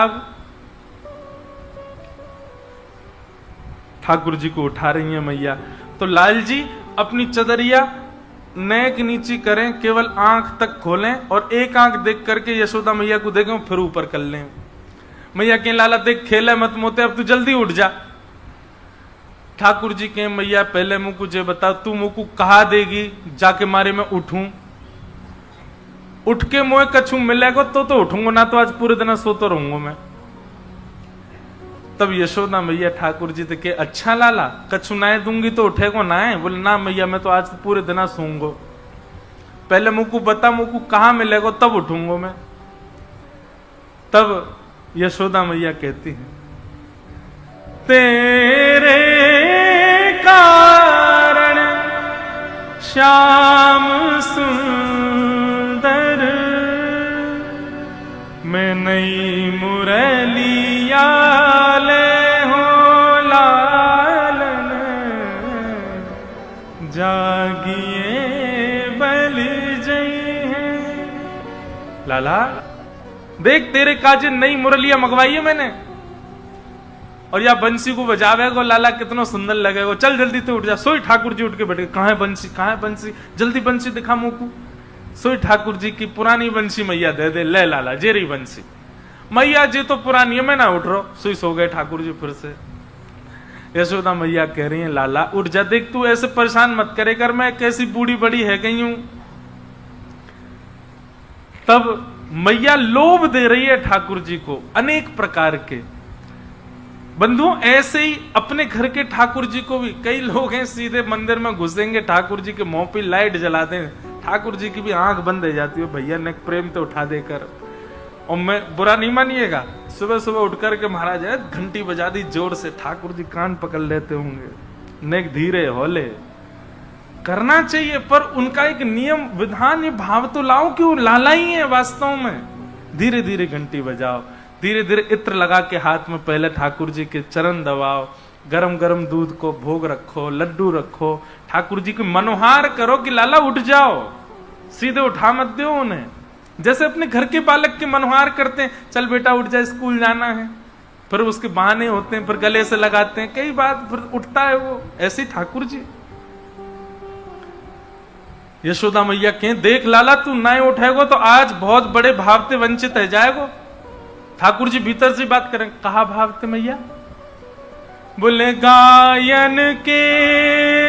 ठाकुर जी को उठा रही है मैया, तो लाल जी अपनी चदरिया नेक नीची करें, केवल आंख तक खोलें, और एक आंख देख करके यशोदा मैया को देखें, फिर ऊपर कर लें। मैया के लाला देख खेले मत मोते, अब तू जल्दी उठ जा। ठाकुर जी के मैया पहले मुझ को जे बता, तू मुझ को कहा देगी जाके मारे मैं उठूं, उठ के मोए कछू मिलेगा तो उठूंगा, ना तो आज पूरे दिन सोता रहूंगा मैं। तब यशोदा मैया ठाकुर जी थे के अच्छा लाला कछु नाए दूंगी तो उठेगो नाए, बोले ना मैया मैं तो आज तो पूरे दिन सूंगो, पहले मुझको बता मुझको कहाँ मिलेगा तब उठूंगो मैं। तब यशोदा मैया कहती है, तेरे कारण श्याम सुंदर मैं नई मुरलिया ले हो लालन, जागिए बल जई है। लाला देख तेरे काजे नई मुरलिया मंगवाई है मैंने, और या बंसी को बजावेगो लाला कितना सुंदर लगेगा, चल जल्दी तो उठ जा। सोई ठाकुर जी उठ के बैठे, कहाँ है बंसी, कहाँ है बंसी, जल्दी बंसी दिखा मुंह को। सोई ठाकुर जी की पुरानी बंसी मैया दे दे, ले लाला जेरी बंसी। मैया जी तो पुरानी है, मैं ना उठ रहा, सोई सो गए ठाकुर जी फिर से। यशोदा मैया कह रही है, लाला उठ जा, देख तू ऐसे परेशान मत करे कर, मैं कैसी बूढ़ी बड़ी है गई हूं, तब मैया लोभ दे रही है ठाकुर जी को अनेक प्रकार के। बंधुओं, ऐसे ही अपने घर के ठाकुर जी को भी कई लोग हैं सीधे मंदिर में घुसेंगे, ठाकुर जी के मुंह पे लाइट जला दें, ठाकुर जी की भी आंख बंद हो जाती है, भैया ने प्रेम तो उठा देकर। और मैं बुरा नहीं मानिएगा, सुबह सुबह उठ करके महाराज है घंटी बजा दी जोर से, ठाकुर जी कान पकड़ लेते होंगे, नेक धीरे होले करना चाहिए, पर उनका एक नियम विधान ये भाव तो लाओ कि वो लाला ही है वास्तव में। धीरे धीरे घंटी बजाओ, धीरे धीरे इत्र लगा के हाथ में पहले ठाकुर जी के चरण दबाओ, गरम गरम दूध को भोग रखो, लड्डू रखो, ठाकुर जी को मनोहार करो कि लाला उठ जाओ, सीधे उठा मत दो उन्हें। जैसे अपने घर के बालक के मनोहार करते हैं, चल बेटा उठ जा स्कूल जाना है, फिर उसके बहाने होते हैं, फिर गले से लगाते हैं, कई बात फिर उठता है वो। ऐसे ठाकुर जी यशोदा मैया के देख लाला तू ना उठेगो तो आज बहुत बड़े भाव से वंचित है जाएगो। ठाकुर जी भीतर से बात करें, कहा भाव थे मैया? बोले गायन के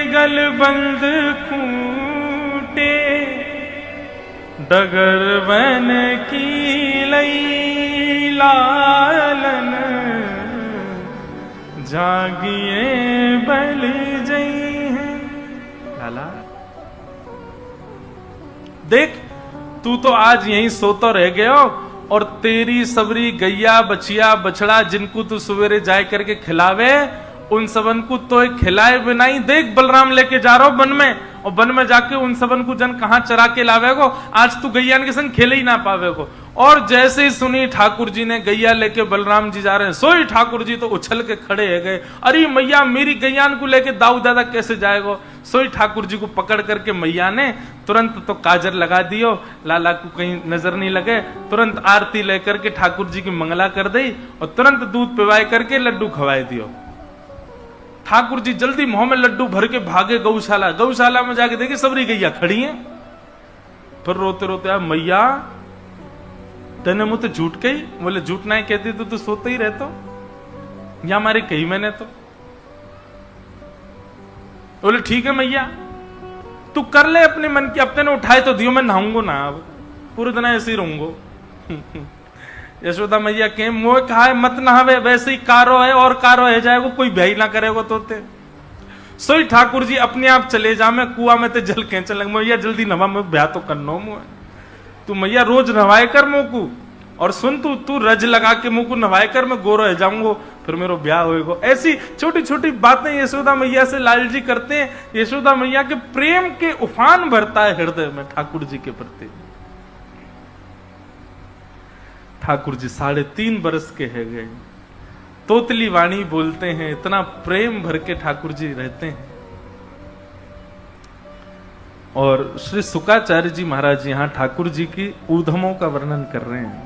गलबंद खूटे, डगर बन की लई लालन, जागिए बल जई हैं। लाला देख, तू तो आज यहीं सोतो रह गए हो, और तेरी सबरी गैया बछिया बछड़ा जिनको तू सवेरे जाए करके खिलावे, उन सबन को तो खिलाए बिना ही देख बलराम लेके जा रहा हो वन में, और वन में जाके उन सबन को जन कहां चरा के लावेगो, आज तू गैया के संग खेले ही ना पावेगो। और जैसे ही सुनी ठाकुर जी ने गैया लेके बलराम जी जा रहे हैं, सोई ठाकुर जी तो उछल के खड़े है गए, अरे मैया मेरी गैया को लेके दाऊ दादा कैसे जाएगो। सोई ठाकुर जी को पकड़ करके मैया ने तुरंत तो काजर लगा दियो, लाला को कहीं नजर नहीं लगे, तुरंत आरती लेकर के ठाकुर जी की मंगला कर दी, और तुरंत दूध पिवाए करके लड्डू खवाए दियो। ठाकुर जी जल्दी मुंह में लड्डू भर के भागे गौशाला। गौशाला में जाके देखे सबरी गैया खड़ी है, फिर रोते रोते आ मैया तेने मुझ तो झूठ कही। बोले झूठ नहीं कहती तो सोते ही रहते या हमारी कही मैंने तो। बोले ठीक है मैया तू कर ले अपने मन की, अपने ने उठाए तो दियो, मैं नहाऊंगो ना, अब पूरे दिन ऐसे ही रहूंगो। यशोदा मैया के मोह कहा है मत नहावे, वैसे ही कारो है और कारो है जाएगो, कोई भय ना करेगो तोते। सोई ठाकुर जी अपने आप चले जा, मैं कुआ में ते जल खेच लग, मैया जल्दी नवा मैं ब्याह तो करनो मुँह, तू मैया रोज नवाए कर मुँह को, और सुन तू रज लगा के मुँह को नवाए कर, मैं गोरो रह जाऊंगो, फिर मेरो ब्याह होएगो। ऐसी छोटी छोटी बातें यशोदा मैया से लाल जी करते हैं। यशोदा मैया के प्रेम के उफान भरता है हृदय में ठाकुर जी के प्रति। ठाकुर जी 3.5 बरस के है गए, तोतली वाणी बोलते हैं, इतना प्रेम भर के ठाकुर जी रहते हैं। और श्री सुकाचार्य जी महाराज यहां ठाकुर जी की ऊधमों का वर्णन कर रहे हैं।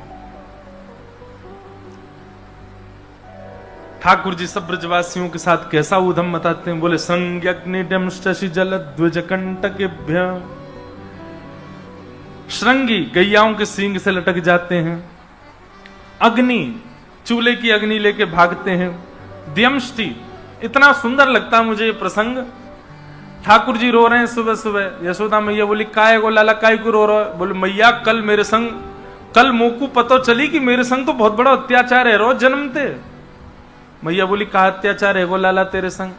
ठाकुर जी सब ब्रजवासियों के साथ कैसा ऊधम बताते हैं। बोले संज्ञग्निडम शशि जल द्विज कंटकेभ्य, श्रृंगी गैयाओं के सींग से लटक जाते हैं, अग्नि चूल्हे की अग्नि लेके भागते हैं, द्यमष्टि, इतना सुंदर लगता है मुझे ये प्रसंग। ठाकुर जी रो रहे हैं सुबह सुबह। यशोदा मैया बोली काय गो लाला काय को रो रहा है? बोले मैया कल मेरे संग, कल मोकू पतो चली कि मेरे संग तो बहुत बड़ा अत्याचार है रो जन्मते। मैया बोली कहा अत्याचार है गो लाला तेरे संग?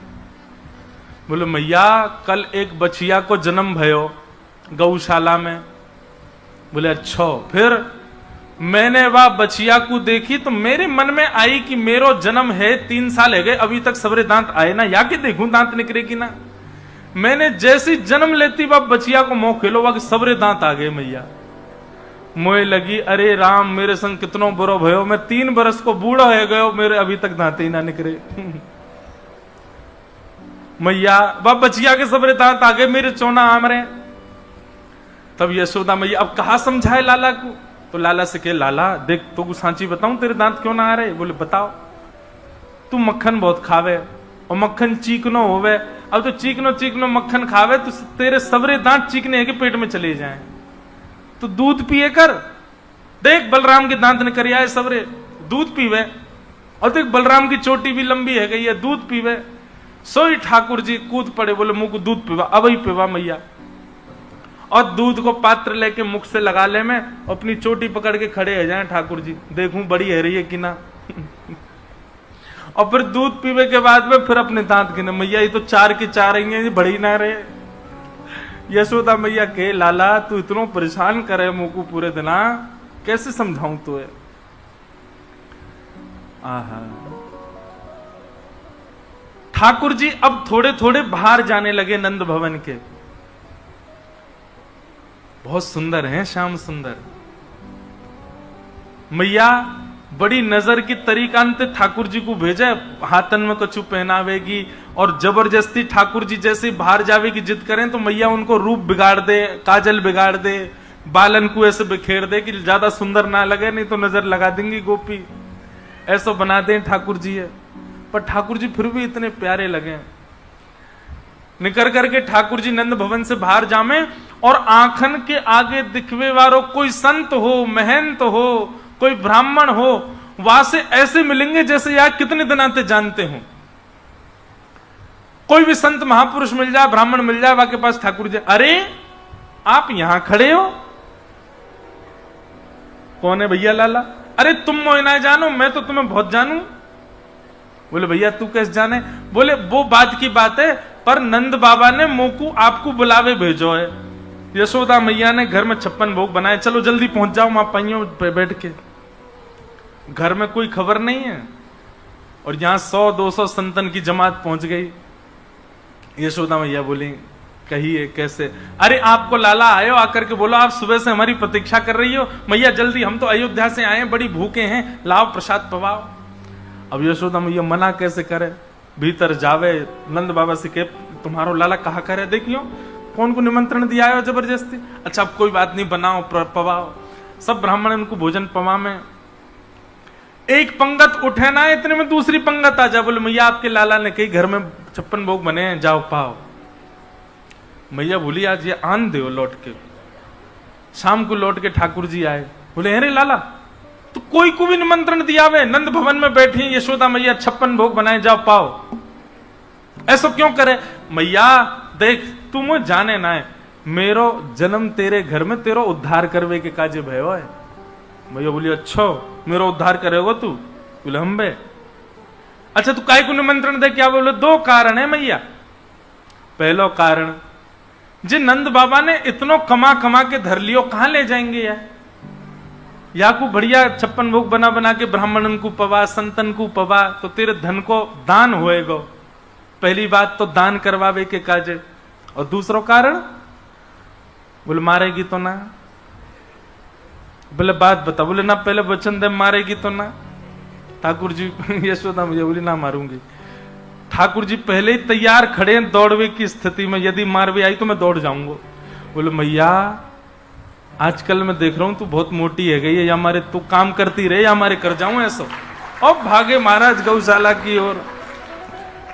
बोले मैया कल एक बछिया को जन्म भयो गौशाला में। बोले अच्छा, फिर मैंने वह बछिया को देखी तो मेरे मन में आई कि मेरो जन्म है 3 साल है गए, अभी तक सबरे दांत आए ना, या कि देखूं दांत निकलेगी ना। मैंने जैसी जन्म लेती वह बछिया को मुंह खेलो वह सबरे दांत आ गए। मैया मोए लगी अरे राम मेरे संग कितनो बुरो भयो, मैं 3 बरस को बूढ़ा हो गयो, मेरे अभी तक दांत ही ना निकले। मैया वह बछिया के सबरे दांत आ गए, मेरे चौना आम रहे। तब यशोदा मैया अब कहा समझाए लाला को। तो लाला से कहे लाला देख तो सांची बताऊं तेरे दांत क्यों ना आ रहे? बोले बताओ। तू मक्खन बहुत खावे और मक्खन चीकनो होवे, अब तो चीकनो मक्खन खावे तो तेरे सबरे दांत चीकने के पेट में चले जाएं। तो दूध पिए कर, देख बलराम के दांत ने करिया है सबरे, दूध पीवे। और देख बलराम की चोटी भी लंबी है गई है, दूध पीवे। सोई ठाकुर जी कूद पड़े, बोले मुंह को दूध पीवा, अब ही पीवा मैया। और दूध को पात्र लेके मुख से लगा ले में, अपनी चोटी पकड़ के खड़े हो जाए ठाकुर जी, देखूं बड़ी है रही है कि ना। और फिर दूध पीवे के बाद में फिर अपने दांत गिने, मैया ये तो 4 की 4 ही है, बड़ी ना रहे। यशोदा मैया के लाला तू इतना परेशान करे मुंह को पूरे दिना, कैसे समझाऊं तुझे। आहा, ठाकुर जी अब थोड़े थोड़े बाहर जाने लगे नंद भवन के। बहुत सुंदर हैं श्याम सुंदर। मैया बड़ी नजर की तरीकांत ठाकुर जी को भेजे, हाथन में कछु पहनावेगी और जबरदस्ती ठाकुर जी जैसे बाहर जावे की जिद करें तो मैया उनको रूप बिगाड़ दे, काजल बिगाड़ दे, बालन को ऐसे बिखेर दे कि ज्यादा सुंदर ना लगे, नहीं तो नजर लगा देंगी गोपी, ऐसा बना दें ठाकुर जी है। पर ठाकुर जी फिर भी इतने प्यारे लगे। निकल करके ठाकुर जी नंद भवन से बाहर जामे और आंखन के आगे दिखवे वालों कोई संत हो, महंत हो, कोई ब्राह्मण हो, वहां से ऐसे मिलेंगे जैसे यार कितने दिन आते जानते हो। कोई भी संत महापुरुष मिल जाए, ब्राह्मण मिल जाए, वहां के पास ठाकुर जी, अरे आप यहां खड़े हो, कौन है भैया लाला? अरे तुम मोह ना जानो, मैं तो तुम्हें बहुत जानू। बोले भैया तू कैसे जाने? बोले वो बात की बात है, पर नंद बाबा ने मोकू आपको बुलावे भेजो है। यशोदा मैया ने घर में 56 भोग बनाए, चलो जल्दी पहुंच जाओ मां पाइयों पे बैठ के। घर में कोई खबर नहीं है और यहां 100-200 संतन की जमात पहुंच गई। यशोदा मैया बोली कहिए कैसे? अरे आपको लाला आयो, आकर के बोलो आप सुबह से हमारी प्रतीक्षा कर रही हो। मैया जल्दी, हम तो अयोध्या से आए, बड़ी भूखे हैं, लाओ प्रसाद पवाओ। अब यशोदा मैया मना कैसे करे, भीतर जावे, नंद बाबा से के तुम्हारो लाला कहा करे, देखियो कौन को निमंत्रण दिया है जबरदस्ती। अच्छा अब कोई बात नहीं, बनाओ पवाओ। सब ब्राह्मण उनको भोजन पवा में। एक पंगत उठे ना, इतने में दूसरी पंगत आ जा, बोले मैया आपके लाला ने कही घर में 56 भोग बने हैं, जाओ पाओ। मैया बोली आज ये आन दो लौट के। शाम को लौट के ठाकुर जी आए, बोले अरे लाला तो कोई को भी निमंत्रण दिया वे, नंद भवन में बैठी यशोदा मैया 56 भोग बनाए, जाओ पाओ। ऐसा क्यों करे? मैया देख तू मुझे जाने ना है, मेरो जन्म तेरे घर में तेरो उद्धार करवे के काजे भयो है। मैया बोली अच्छा मेरा उद्धार करेगा तू? बोले हम बे। अच्छा तू काय को निमंत्रण दे? क्या? बोले 2 कारण है मैया। पहलो कारण, जे नंद बाबा ने इतनो कमा कमा के धर लियो, कहां ले जाएंगे यार? या को बढ़िया 56 भोग बना बना के ब्राह्मणन को पवा, संतन को पवा, तो तेरे धन को दान होएगा। पहली बात तो दान करवावे के काजे। और दूसरो कारण, बोले मारेगी तो ना। बोले बात बता। बोले ना पहले वचन दे, मारेगी तो ना। ठाकुर जी यशोदा मुझे बोली ना मारूंगी। ठाकुर जी पहले ही तैयार खड़े हैं दौड़वे की स्थिति में, यदि मारवे आई तो मैं दौड़ जाऊंगा। बोले मैया आजकल मैं देख रहा हूं तू बहुत मोटी है गई है, या हमारे तू काम करती रहे या हमारे कर जाऊं ऐसा। और भागे महाराज गौशाला की ओर।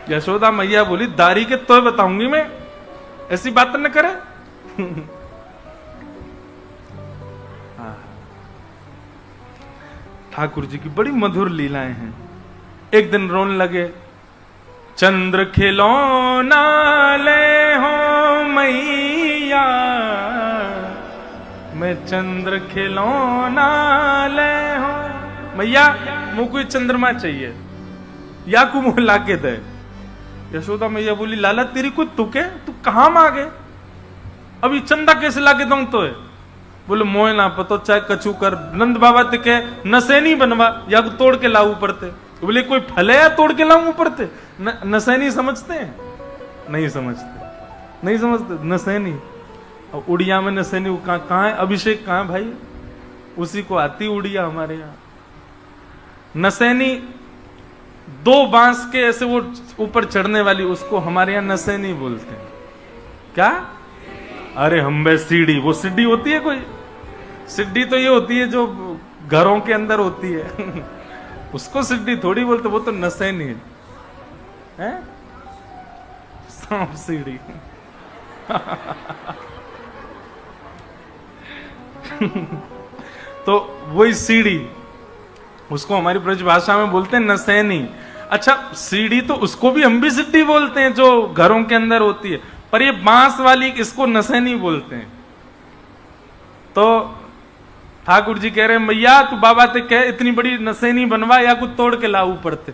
यशोदा मैया बोली दारी के तो बताऊंगी मैं, ऐसी बात न करे। ठाकुर जी की बड़ी मधुर लीलाएं हैं। एक दिन रोने लगे, चंद्र खिलौना ले हो मैया, मैं चंद्र खिलौना ले हो मैया, मुझे कोई चंद्रमा चाहिए या को मुंह लाके दे। यशोदा मैया बोली लाला तेरी कोई तुके, तू कहां मांगे? अभी चंदा कैसे लाके दूं तो है? बोले मोह ना पतो, चाहे कछु कर। नंद बाबा तिके नसैनी बनवा, या तोड़ के लाऊ पड़ते। बोले कोई फल है या तोड़ के लाऊ पड़ते? नसैनी समझते हैं? नहीं समझते, नहीं समझते नसैनी। और उड़िया में नसैनी कहाँ है? अभिषेक कहाँ है भाई? उसी को आती उड़िया हमारे यहाँ। नसैनी 2 बांस के ऐसे वो ऊपर चढ़ने वाली, उसको हमारे यहाँ नसैनी बोलते हैं। क्या? अरे हम बे सीढ़ी, वो सीढ़ी होती है कोई? सीढ़ी तो ये होती है जो घरों के अंदर होती है। उसको सीढ़ी थोड़ी बोलते, वो तो नसैनी है। सांप सीढ़ी। तो वही सीढ़ी, उसको हमारी ब्रज भाषा में बोलते हैं नसैनी। अच्छा सीढ़ी तो उसको भी हम भी सीढ़ी बोलते हैं जो घरों के अंदर होती है, पर ये बांस वाली इसको नसैनी बोलते हैं। तो ठाकुर जी कह रहे मैया तू बाबा ते कह इतनी बड़ी नसेनी बनवा या कुछ तोड़ के लाऊ पड़ते।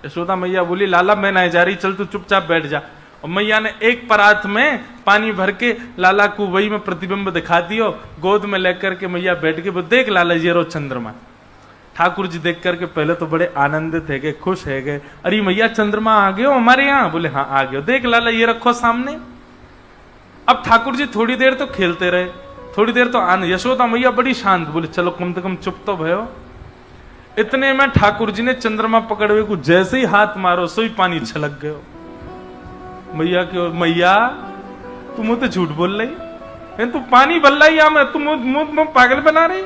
यशोदा मैया बोली लाला मैं नहीं जा रही, चल तू चुपचाप बैठ जा। और मैया ने एक परात में पानी भर के लाला को वही में प्रतिबिंब दिखा दियो, गोद में लेकर के मैया बैठ के देख लाला ये रो चंद्रमा। ठाकुर जी देख करके पहले तो बड़े आनंदित है गए, खुश है गए, अरे मैया चंद्रमा आ गए हो हमारे यहाँ? बोले हाँ आ गए। देख लाला ये रखो सामने। अब ठाकुर जी थोड़ी देर तो खेलते रहे, थोड़ी देर तो आनंद। यशोदा मैया बड़ी शांत, बोले चलो कम से कम चुप तो भयो। इतने में ठाकुर जी ने चंद्रमा पकड़वे को जैसे ही हाथ मारो सोई पानी छलक गयो। मैया के मैया तू मुझे झूठ बोल रही, तू पानी बल्ला या मैं तुम मुझ पागल बना रही?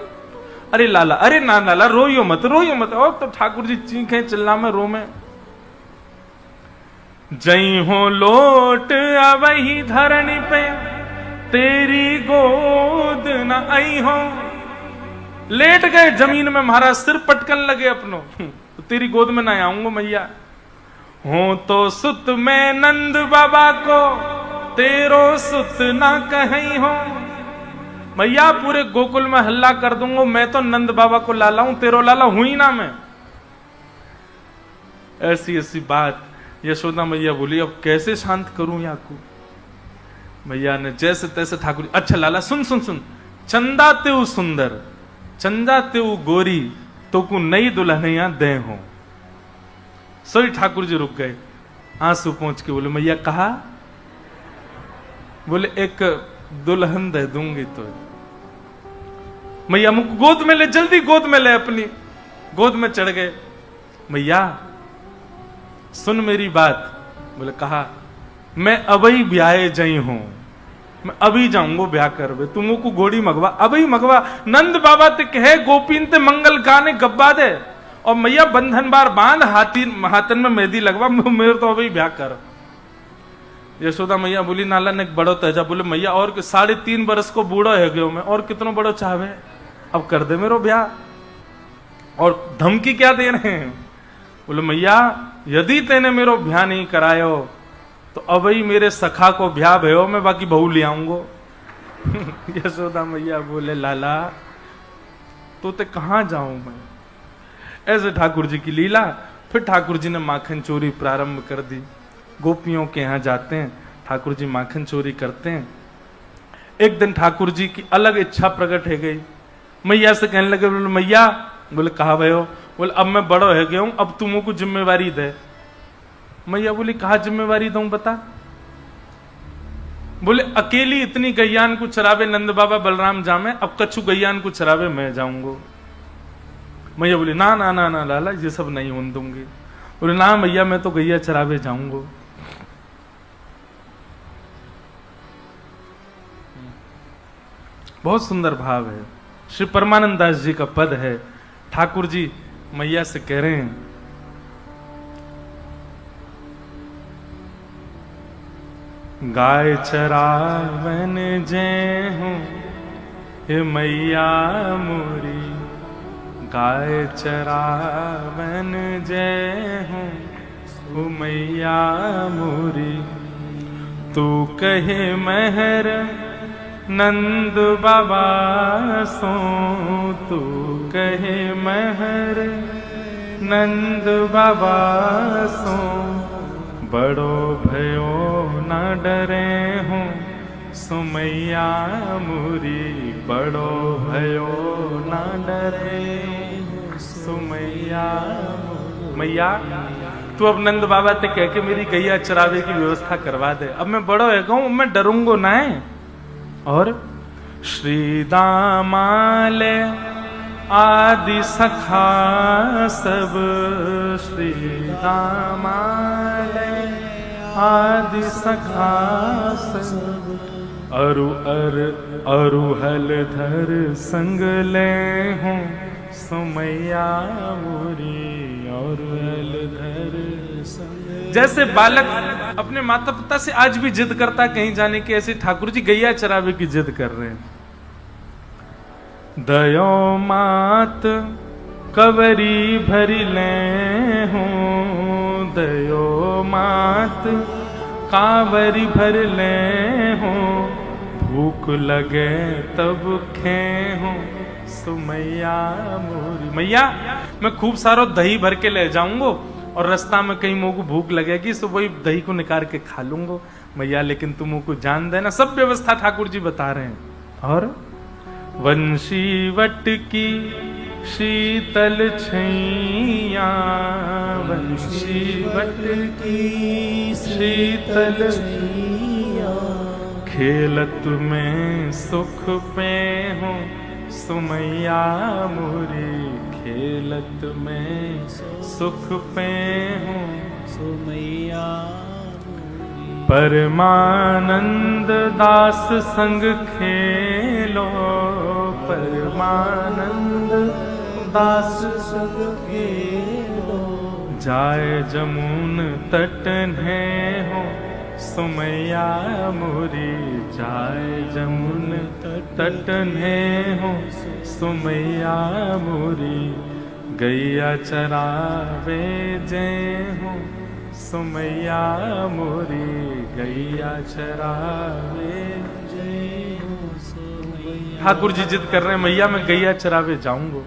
अरे लाला, अरे ना लाला रोइयो मत, रोइयो मत। और तो ठाकुर जी चीखे चिल्ला में रो में। जई हो लोट अवही धरणी पे तेरी गोद न आई हो। लेट गए जमीन में, महाराज सिर पटकन लगे अपनों, तो तेरी गोद में ना आऊंगा मैया। हो तो सुत में नंद बाबा को तेरो सुत ना कहीं हो। मैया पूरे गोकुल में हल्ला कर दूंगा, मैं तो नंद बाबा को लाला हूं, तेरो लाला हुई ना मैं। ऐसी ऐसी बात। यशोदा मैया बोली अब कैसे शांत करूं या को? मैया ने जैसे तैसे ठाकुर, अच्छा लाला सुन सुन सुन, चंदा तेऊ सुंदर चंदा तेऊ गोरी तो को नई दुल्हनिया दे हो। सोई ठाकुर जी रुक गए, आंसू पहुंच के बोले मैया कहा? बोले एक दुल्हन दे दूंगी तो। मैया मुझ गोद में ले, जल्दी गोद में ले, अपनी गोद में चढ़ गए। मैया सुन मेरी बात। बोले कहा? मैं अबई ब्याहे जई हूं, मैं अभी जाऊंगो ब्याह करवे, तुमको को घोड़ी मगवा, अभी मगवा। नंद बाबा ते कहे गोपीन ते मंगल गाने गब्बा दे, और मैया बंधन बार बांध, हाथन में मेहंदी लगवा, मेरे तो अभी ब्याह कर। यशोदा मैया बोली नाला ने बड़ो तेजा। बोले मैया और 3.5 बरस को बूढ़ो है गयो मैं, और कितनो बड़ो चाहे, अब कर दे मेरो ब्याह। और धमकी क्या दे रहे हैं? बोले मैया यदि तेने मेरो ब्याह नहीं करायो तो अब ही मेरे सखा को ब्याह भयो, मैं बाकी बहू ले आऊंगो। यशोदा मैया बोले लाला तो ते कहां जाऊं मैं? ऐसे ठाकुर जी की लीला। फिर ठाकुर जी ने माखन चोरी प्रारंभ कर दी। गोपियों के यहां जाते हैं, ठाकुर जी माखन चोरी करते हैं। एक दिन ठाकुर जी की अलग इच्छा प्रकट है गई। मैया से कहने लगे, बोले मैया, बोले कहा भयो? बोले अब मैं बड़ो है गया हूं, अब तुमको जिम्मेवारी दे। मैया बोली कहा जिम्मेवारी दूं बता? बोले अकेली इतनी गैयान को चरावे नंद बाबा बलराम जामे, अब कछु गैयान को चरावे मैं जाऊंगो। मैया बोली ना ना ना ना लाला ये सब नहीं होने दूंगी। बोले ना मैया मैं तो गैया चरावे जाऊंगो। बहुत सुंदर भाव है, श्री परमानंद दास जी का पद है। ठाकुर जी मैया से कह रहे हैं, गाय चरावन जय हूँ हे मैया मोरी, गाय चरावन जय हूँ ओ मैया मोरी। तू कहे महर नंद बाबा सो, तू कहे महर नंद बाबा सो। बड़ो भयो न डरे हूँ सुमैया मुरी, बड़ो भयो न डरे सुमैया। मैया तू अब नंद बाबा ते कह के मेरी गैया चरावे की व्यवस्था करवा दे, अब मैं बड़ो है गऊ, मैं डरूंगो ना है। और श्री दामाले आदि सखा सब, श्री दामाले आदि सखा सब। अरु हल धर संग ले हूँ सुमैया मुरी, और हल धर संग। जैसे बालक अपने माता पिता से आज भी जिद करता कहीं जाने की, ऐसे ठाकुर जी गैया चरावे की जिद कर रहे हैं। दयो मात कवरी भरी ले हूँ, दयो मात कावरी भर ले हूँ। भूख लगे तब खेहूं सो मैया मोरी। मैया मैं खूब सारो दही भर के ले जाऊंगो और रास्ता में कहीं मुंह को भूख लगेगी सो वही दही को निकाल के खा लूंगो मैया, लेकिन तुम मुंह को जान देना। सब व्यवस्था ठाकुर जी बता रहे हैं। और वंशी वट की शीतल छैया, वंशी वट की शीतल छैया, खेलत में सुख पे हूँ सुमैया मोरी, खेलत में सुख पे हूँ सुमैया। परमानंद दास संग खेलो, परमानंद दास संग खेलो, जाए जमुन तटने हो सुमैया मोरी, जाए जमुन तटने हो सुमैया मोरी, गैया चरावे जय हो सुमैया मोरी, गैया चरावे जय हो सुमैया। ठाकुर जी जिद कर रहे हैं मैया मैं गैया चरावे जाऊंगा।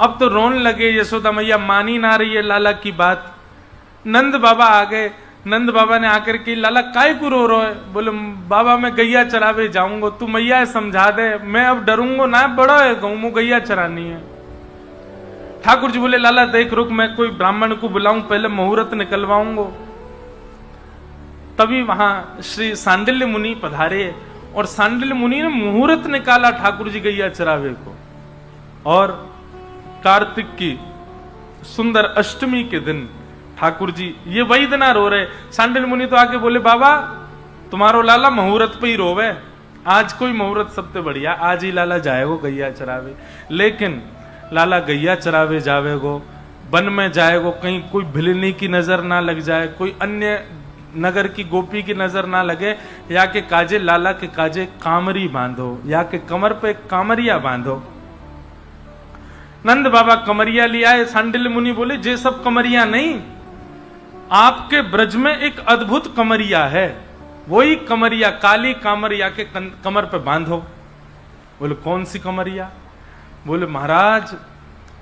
अब तो रोने लगे यशोदा मैया, मानी ना रही है लाला की बात। नंद बाबा आ गए, नंद बाबा ने आकर के लाला काय को रो रहे है? बोले बाबा मैं गैया चरावे जाऊंगा, तू मैया समझा दे, मैं अब डरूंगा ना, बड़ा है गऊ गैया चरानी है। ठाकुर जी बोले लाला देख रुक, मैं कोई ब्राह्मण को बुलाऊं, पहले मुहूर्त निकलवाऊंगा। तभी वहां श्री सांडिल्य मुनि पधारे और सांडिल्य मुनि ने मुहूर्त निकाला ठाकुर जी गैया चरावे को। और कार्तिक की सुंदर अष्टमी के दिन ठाकुर जी ये वही दिन रो रहे। सांडिल्य मुनि तो आके बोले बाबा तुम्हारो लाला मुहूर्त पे ही रोवे, आज कोई मुहूर्त सबसे बढ़िया, आज ही लाला जाएगो गैया चरावे। लेकिन लाला गैया चरावे जावेगो, वन में जाएगो, कहीं कोई भिलनी की नजर ना लग जाए, कोई अन्य नगर की गोपी की नजर ना लगे, या के काजे लाला के काजे कामरी बांधो, या के कमर पे कामरिया बांधो। नंद बाबा कमरिया लिया है। सांडिल्य मुनि बोले जे सब कमरिया नहीं, आपके ब्रज में एक अद्भुत कमरिया है, वही कमरिया काली कामरिया के कमर पे बांधो। बोले कौन सी कमरिया? बोले महाराज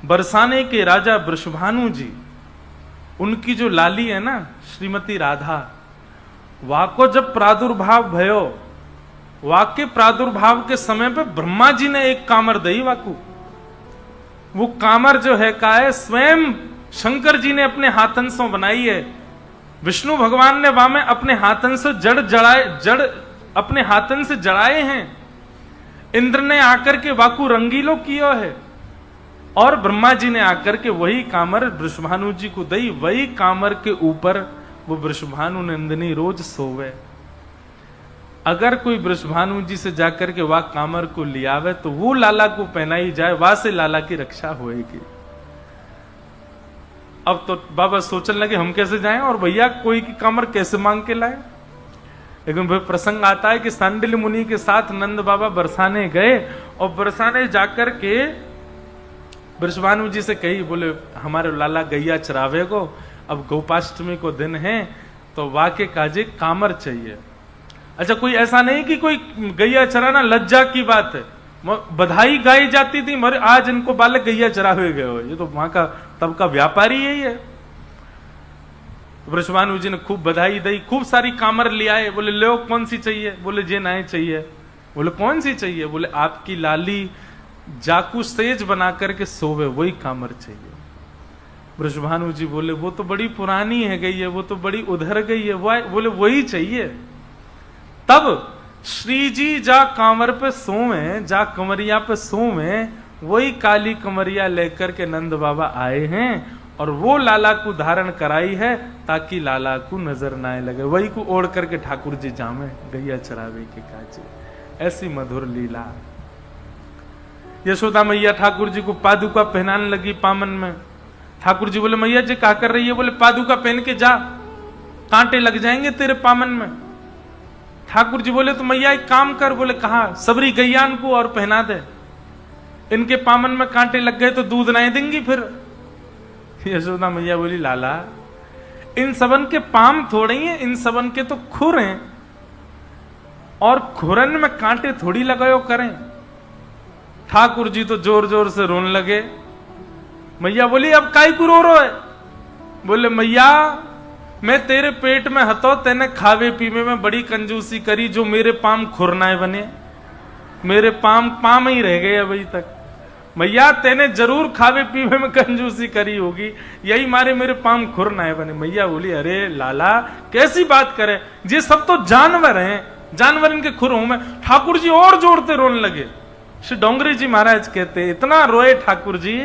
बरसाने के राजा वृषभानु जी, उनकी जो लाली है ना श्रीमती राधा, वाको जब प्रादुर्भाव भयो, वाके प्रादुर्भाव के समय पे ब्रह्मा जी ने एक कामर दई वाकू। वो कामर जो है का है स्वयं शंकर जी ने अपने हाथन से बनाई है। विष्णु भगवान ने वामे अपने हाथन से जड़ अपने हाथन से जड़ाए हैं। इंद्र ने आकर के वाकू रंगीलो कियो है और ब्रह्मा जी ने आकर के वही कामर वृषभानु जी को दई। वही कामर के ऊपर वो वृषभानु नंदिनी रोज सोवे। अगर कोई वृषभानु जी से जाकर के वाह कामर को लियावे तो वो लाला को पहनाई जाए, वहां से लाला की रक्षा होएगी। अब तो बाबा सोचने लगे हम कैसे जाएं और भैया कोई की कामर कैसे मांग के लाए। लेकिन फिर प्रसंग आता है कि सांडिल्य मुनि के साथ नंद बाबा बरसाने गए और बरसाने जाकर के वृषभानु जी से कही, बोले हमारे लाला गैया चरावे को, अब गोपाष्टमी को दिन है तो वाके काजे कामर चाहिए। अच्छा कोई ऐसा नहीं कि कोई गैया चराना लज्जा की बात है, बधाई गाई जाती थी मरे आज इनको बालक गैया चरावे गए हो, ये तो वहां का तब का व्यापारी यही है। वृषभानु जी ने खूब बधाई दी, खूब सारी कामर ले आए। बोले लो कौन सी चाहिए? बोले जे नाए चाहिए। बोले कौन सी चाहिए? बोले आपकी लाली जाकू सेज बना करके सोवे वही कामर चाहिए। वृषभानु जी बोले वो तो बड़ी पुरानी है गई है, वो तो बड़ी उधर गई है, बोले वही चाहिए। तब श्री जी जा कांवर पे सोवे, जा कमरिया पे सोवे, वही काली कमरिया लेकर के नंद बाबा आए हैं और वो लाला को धारण कराई है ताकि लाला को नजर ना आए लगे। वही को ओढ़ करके ठाकुर जी जामे गैया चरावे के काजे। ऐसी मधुर लीला। यशोदा मैया ठाकुर जी को पादुका पहनाने लगी पामन में। ठाकुर जी बोले मैया जी क्या कर रही है? बोले पादुका पहन के जा, कांटे लग जाएंगे तेरे पामन में। ठाकुर जी बोले तो मैया एक काम कर। बोले कहा? सबरी गैयान को और पहना दे, इनके पामन में कांटे लग गए तो दूध नहीं देंगी फिर। यशोदा मैया बोली लाला इन सबन के पाम थोड़े ही हैं, इन सबन के तो खुर हैं। और खुरन में कांटे थोड़ी लगायो करें। ठाकुर जी तो जोर जोर से रोने लगे। मैया बोली अब काई को रो रहे? बोले मैया मैं तेरे पेट में हतो, तेने खावे पीवे में बड़ी कंजूसी करी, जो मेरे पाम खुरनाए बने, मेरे पाम ही रह गए अभी तक। मैया तेने जरूर खावे पीवे में कंजूसी करी होगी, यही मारे मेरे पाम खुरनाए बने। मैया बोली अरे लाला कैसी बात करे, ये सब तो जानवर हैं, जानवर इनके खुर हूं मैं। ठाकुर जी और जोर से रोने लगे। श्री डोंगरी जी महाराज कहते इतना रोए ठाकुर जी,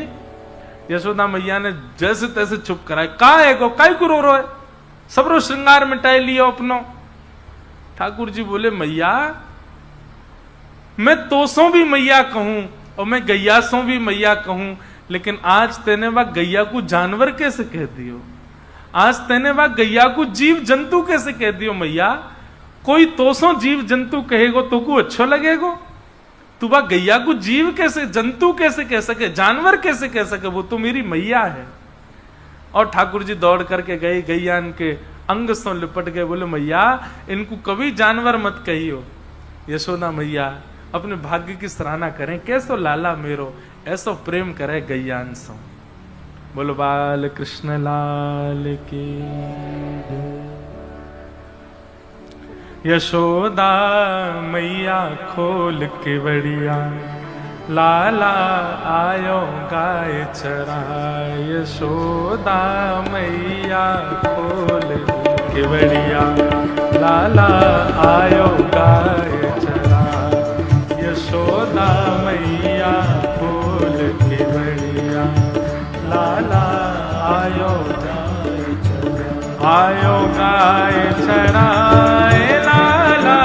यशोदा मैया ने जैसे तैसे चुप कराए। का है को काई को रो है, सबरो श्रृंगार मिटाए लियो अपनो। ठाकुर जी बोले मैया मैं तोसों भी मैया कहूं और मैं गैयासों भी मैया कहूं, लेकिन आज तेने वह गैया को जानवर कैसे कह दियो, आज तेने वह गैया को जीव जंतु कैसे कह दियो। मैया कोई तोसों जीव जंतु कहेगो तो को अच्छो लगेगो, तू वह गैया को जीव कैसे जंतु कैसे कह सके, जानवर कैसे कह सके, वो तो मेरी मैया है। और ठाकुर जी दौड़ करके गए, गैया इनके अंग से लिपट गए। बोले मैया इनको कभी जानवर मत कहियो। यशोदा मैया अपने भाग्य की सराहना करें, कैसो लाला मेरो ऐसो प्रेम करे गैयान सो। बोलो बाल कृष्ण लाल की। यशोदा मैया खोल के बढ़िया, लाला आयो गाय चरा। यशोदा मैया खोल के बढ़िया, लाला आयो गाय चरा। यशोदा मैया खोल के बढ़िया, लाला आयो गाय चरा। आयो गाय चराए, लाला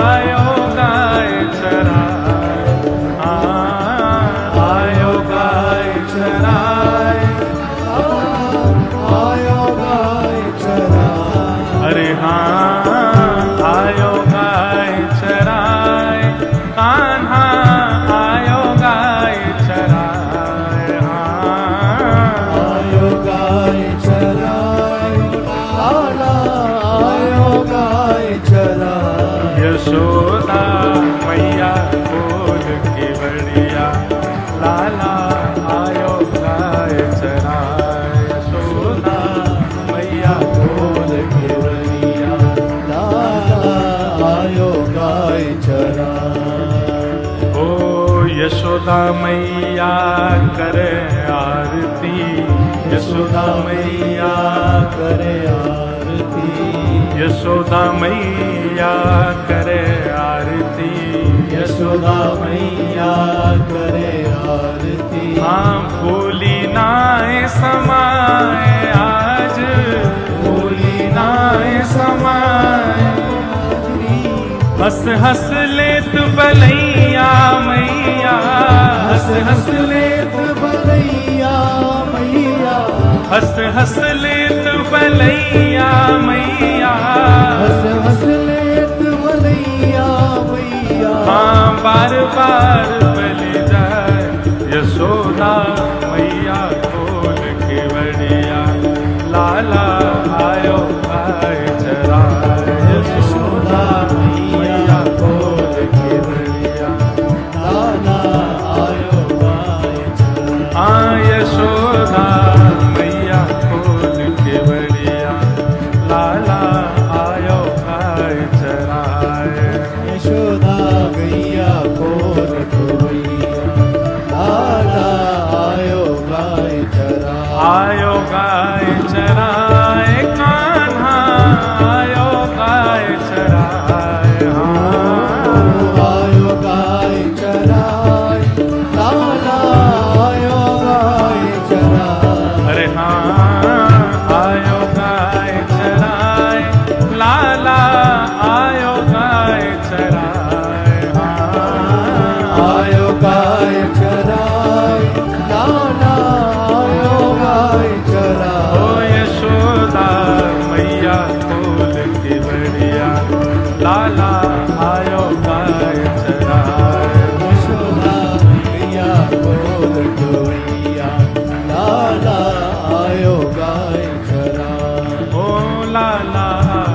आयो गाय चराए। आयो गाय चराए, आयो गाय चराए। अरे हाँ आयो गाय चराए, कान्हा आयो गाय चराए। आयो गाय चराए, लाला आयो गाय चराए। यशोदा मैया खोल के बढ़िया, लाला आयो गाय चराए। यशोदा मैया खोल के बढ़िया, लाला आयो गाय चराए। ओ यशोदा मैया करे आरती, यशोदा मैया करे आरती। यशोदा मैया करे आरती। यशोदा मैया करे आरती। हाँ भूली नाए समाए आज, भूली नाए समाए। हंस हंस लेत बलैया मैया, हंस हंस लेत बलैया मैया। हंस हंस लेत बलैया मैया। हंस हंस लेत बलैया मैया। हाँ बार बार बलि जाए, यशोदा मैया खोल के बढ़िया, लाला आयो गाय चराए। यशोदा मैया खोल के बढ़िया, लाला आयो गाय चराए। हाँ यशोदा मैया खोल के बढ़िया, लाला आयो गाय चराए। यशोदा गैया खोल के बढ़िया, लाला आयो गाय चराए। आयो गाय चराए, कान्हा आयो गाय चराए। आयो गाय चराए, लाला आयो गाय चराए। अरे हाँ आयो गाय चराए, लाला आयो गाय चराए। आयो गाय चराए, लाला आयो गाय चराए। ओ यशोदा मैया खोल के बढ़िया, लाला आयो गाय चराए। यशोदा मैया खोल के बढ़िया, लाला आयो गाय चराए। ओ लाला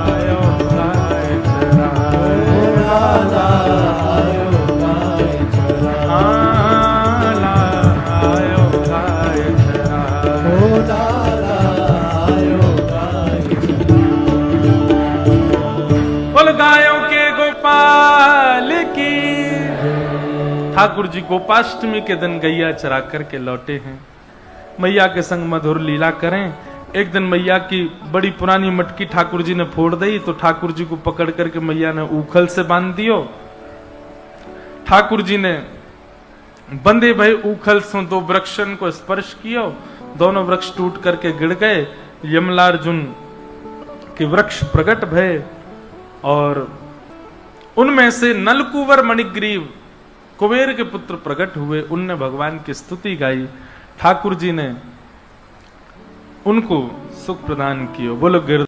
आयो गाय चराए। बोल गायों के गोपाल की। ठाकुर जी गोपाष्टमी के दिन गैया चरा करके लौटे हैं, मैया के संग मधुर लीला करें। एक दिन मैया की बड़ी पुरानी मटकी ठाकुर जी ने फोड़ दी, तो ठाकुर जी को पकड़ करके मैया ने उखल से बांध दियो। ठाकुर जी ने बंधे भय उखल से दो वृक्षन को स्पर्श कियो, दोनों वृक्ष टूट करके गिर गए। यमलार्जुन के वृक्ष प्रकट भय और उनमें से नलकुवर मणिग्रीव कुबेर के पुत्र प्रकट हुए। उनने भगवान की स्तुति गाई, ठाकुर जी ने उनको सुख प्रदान किया। बोलो गिर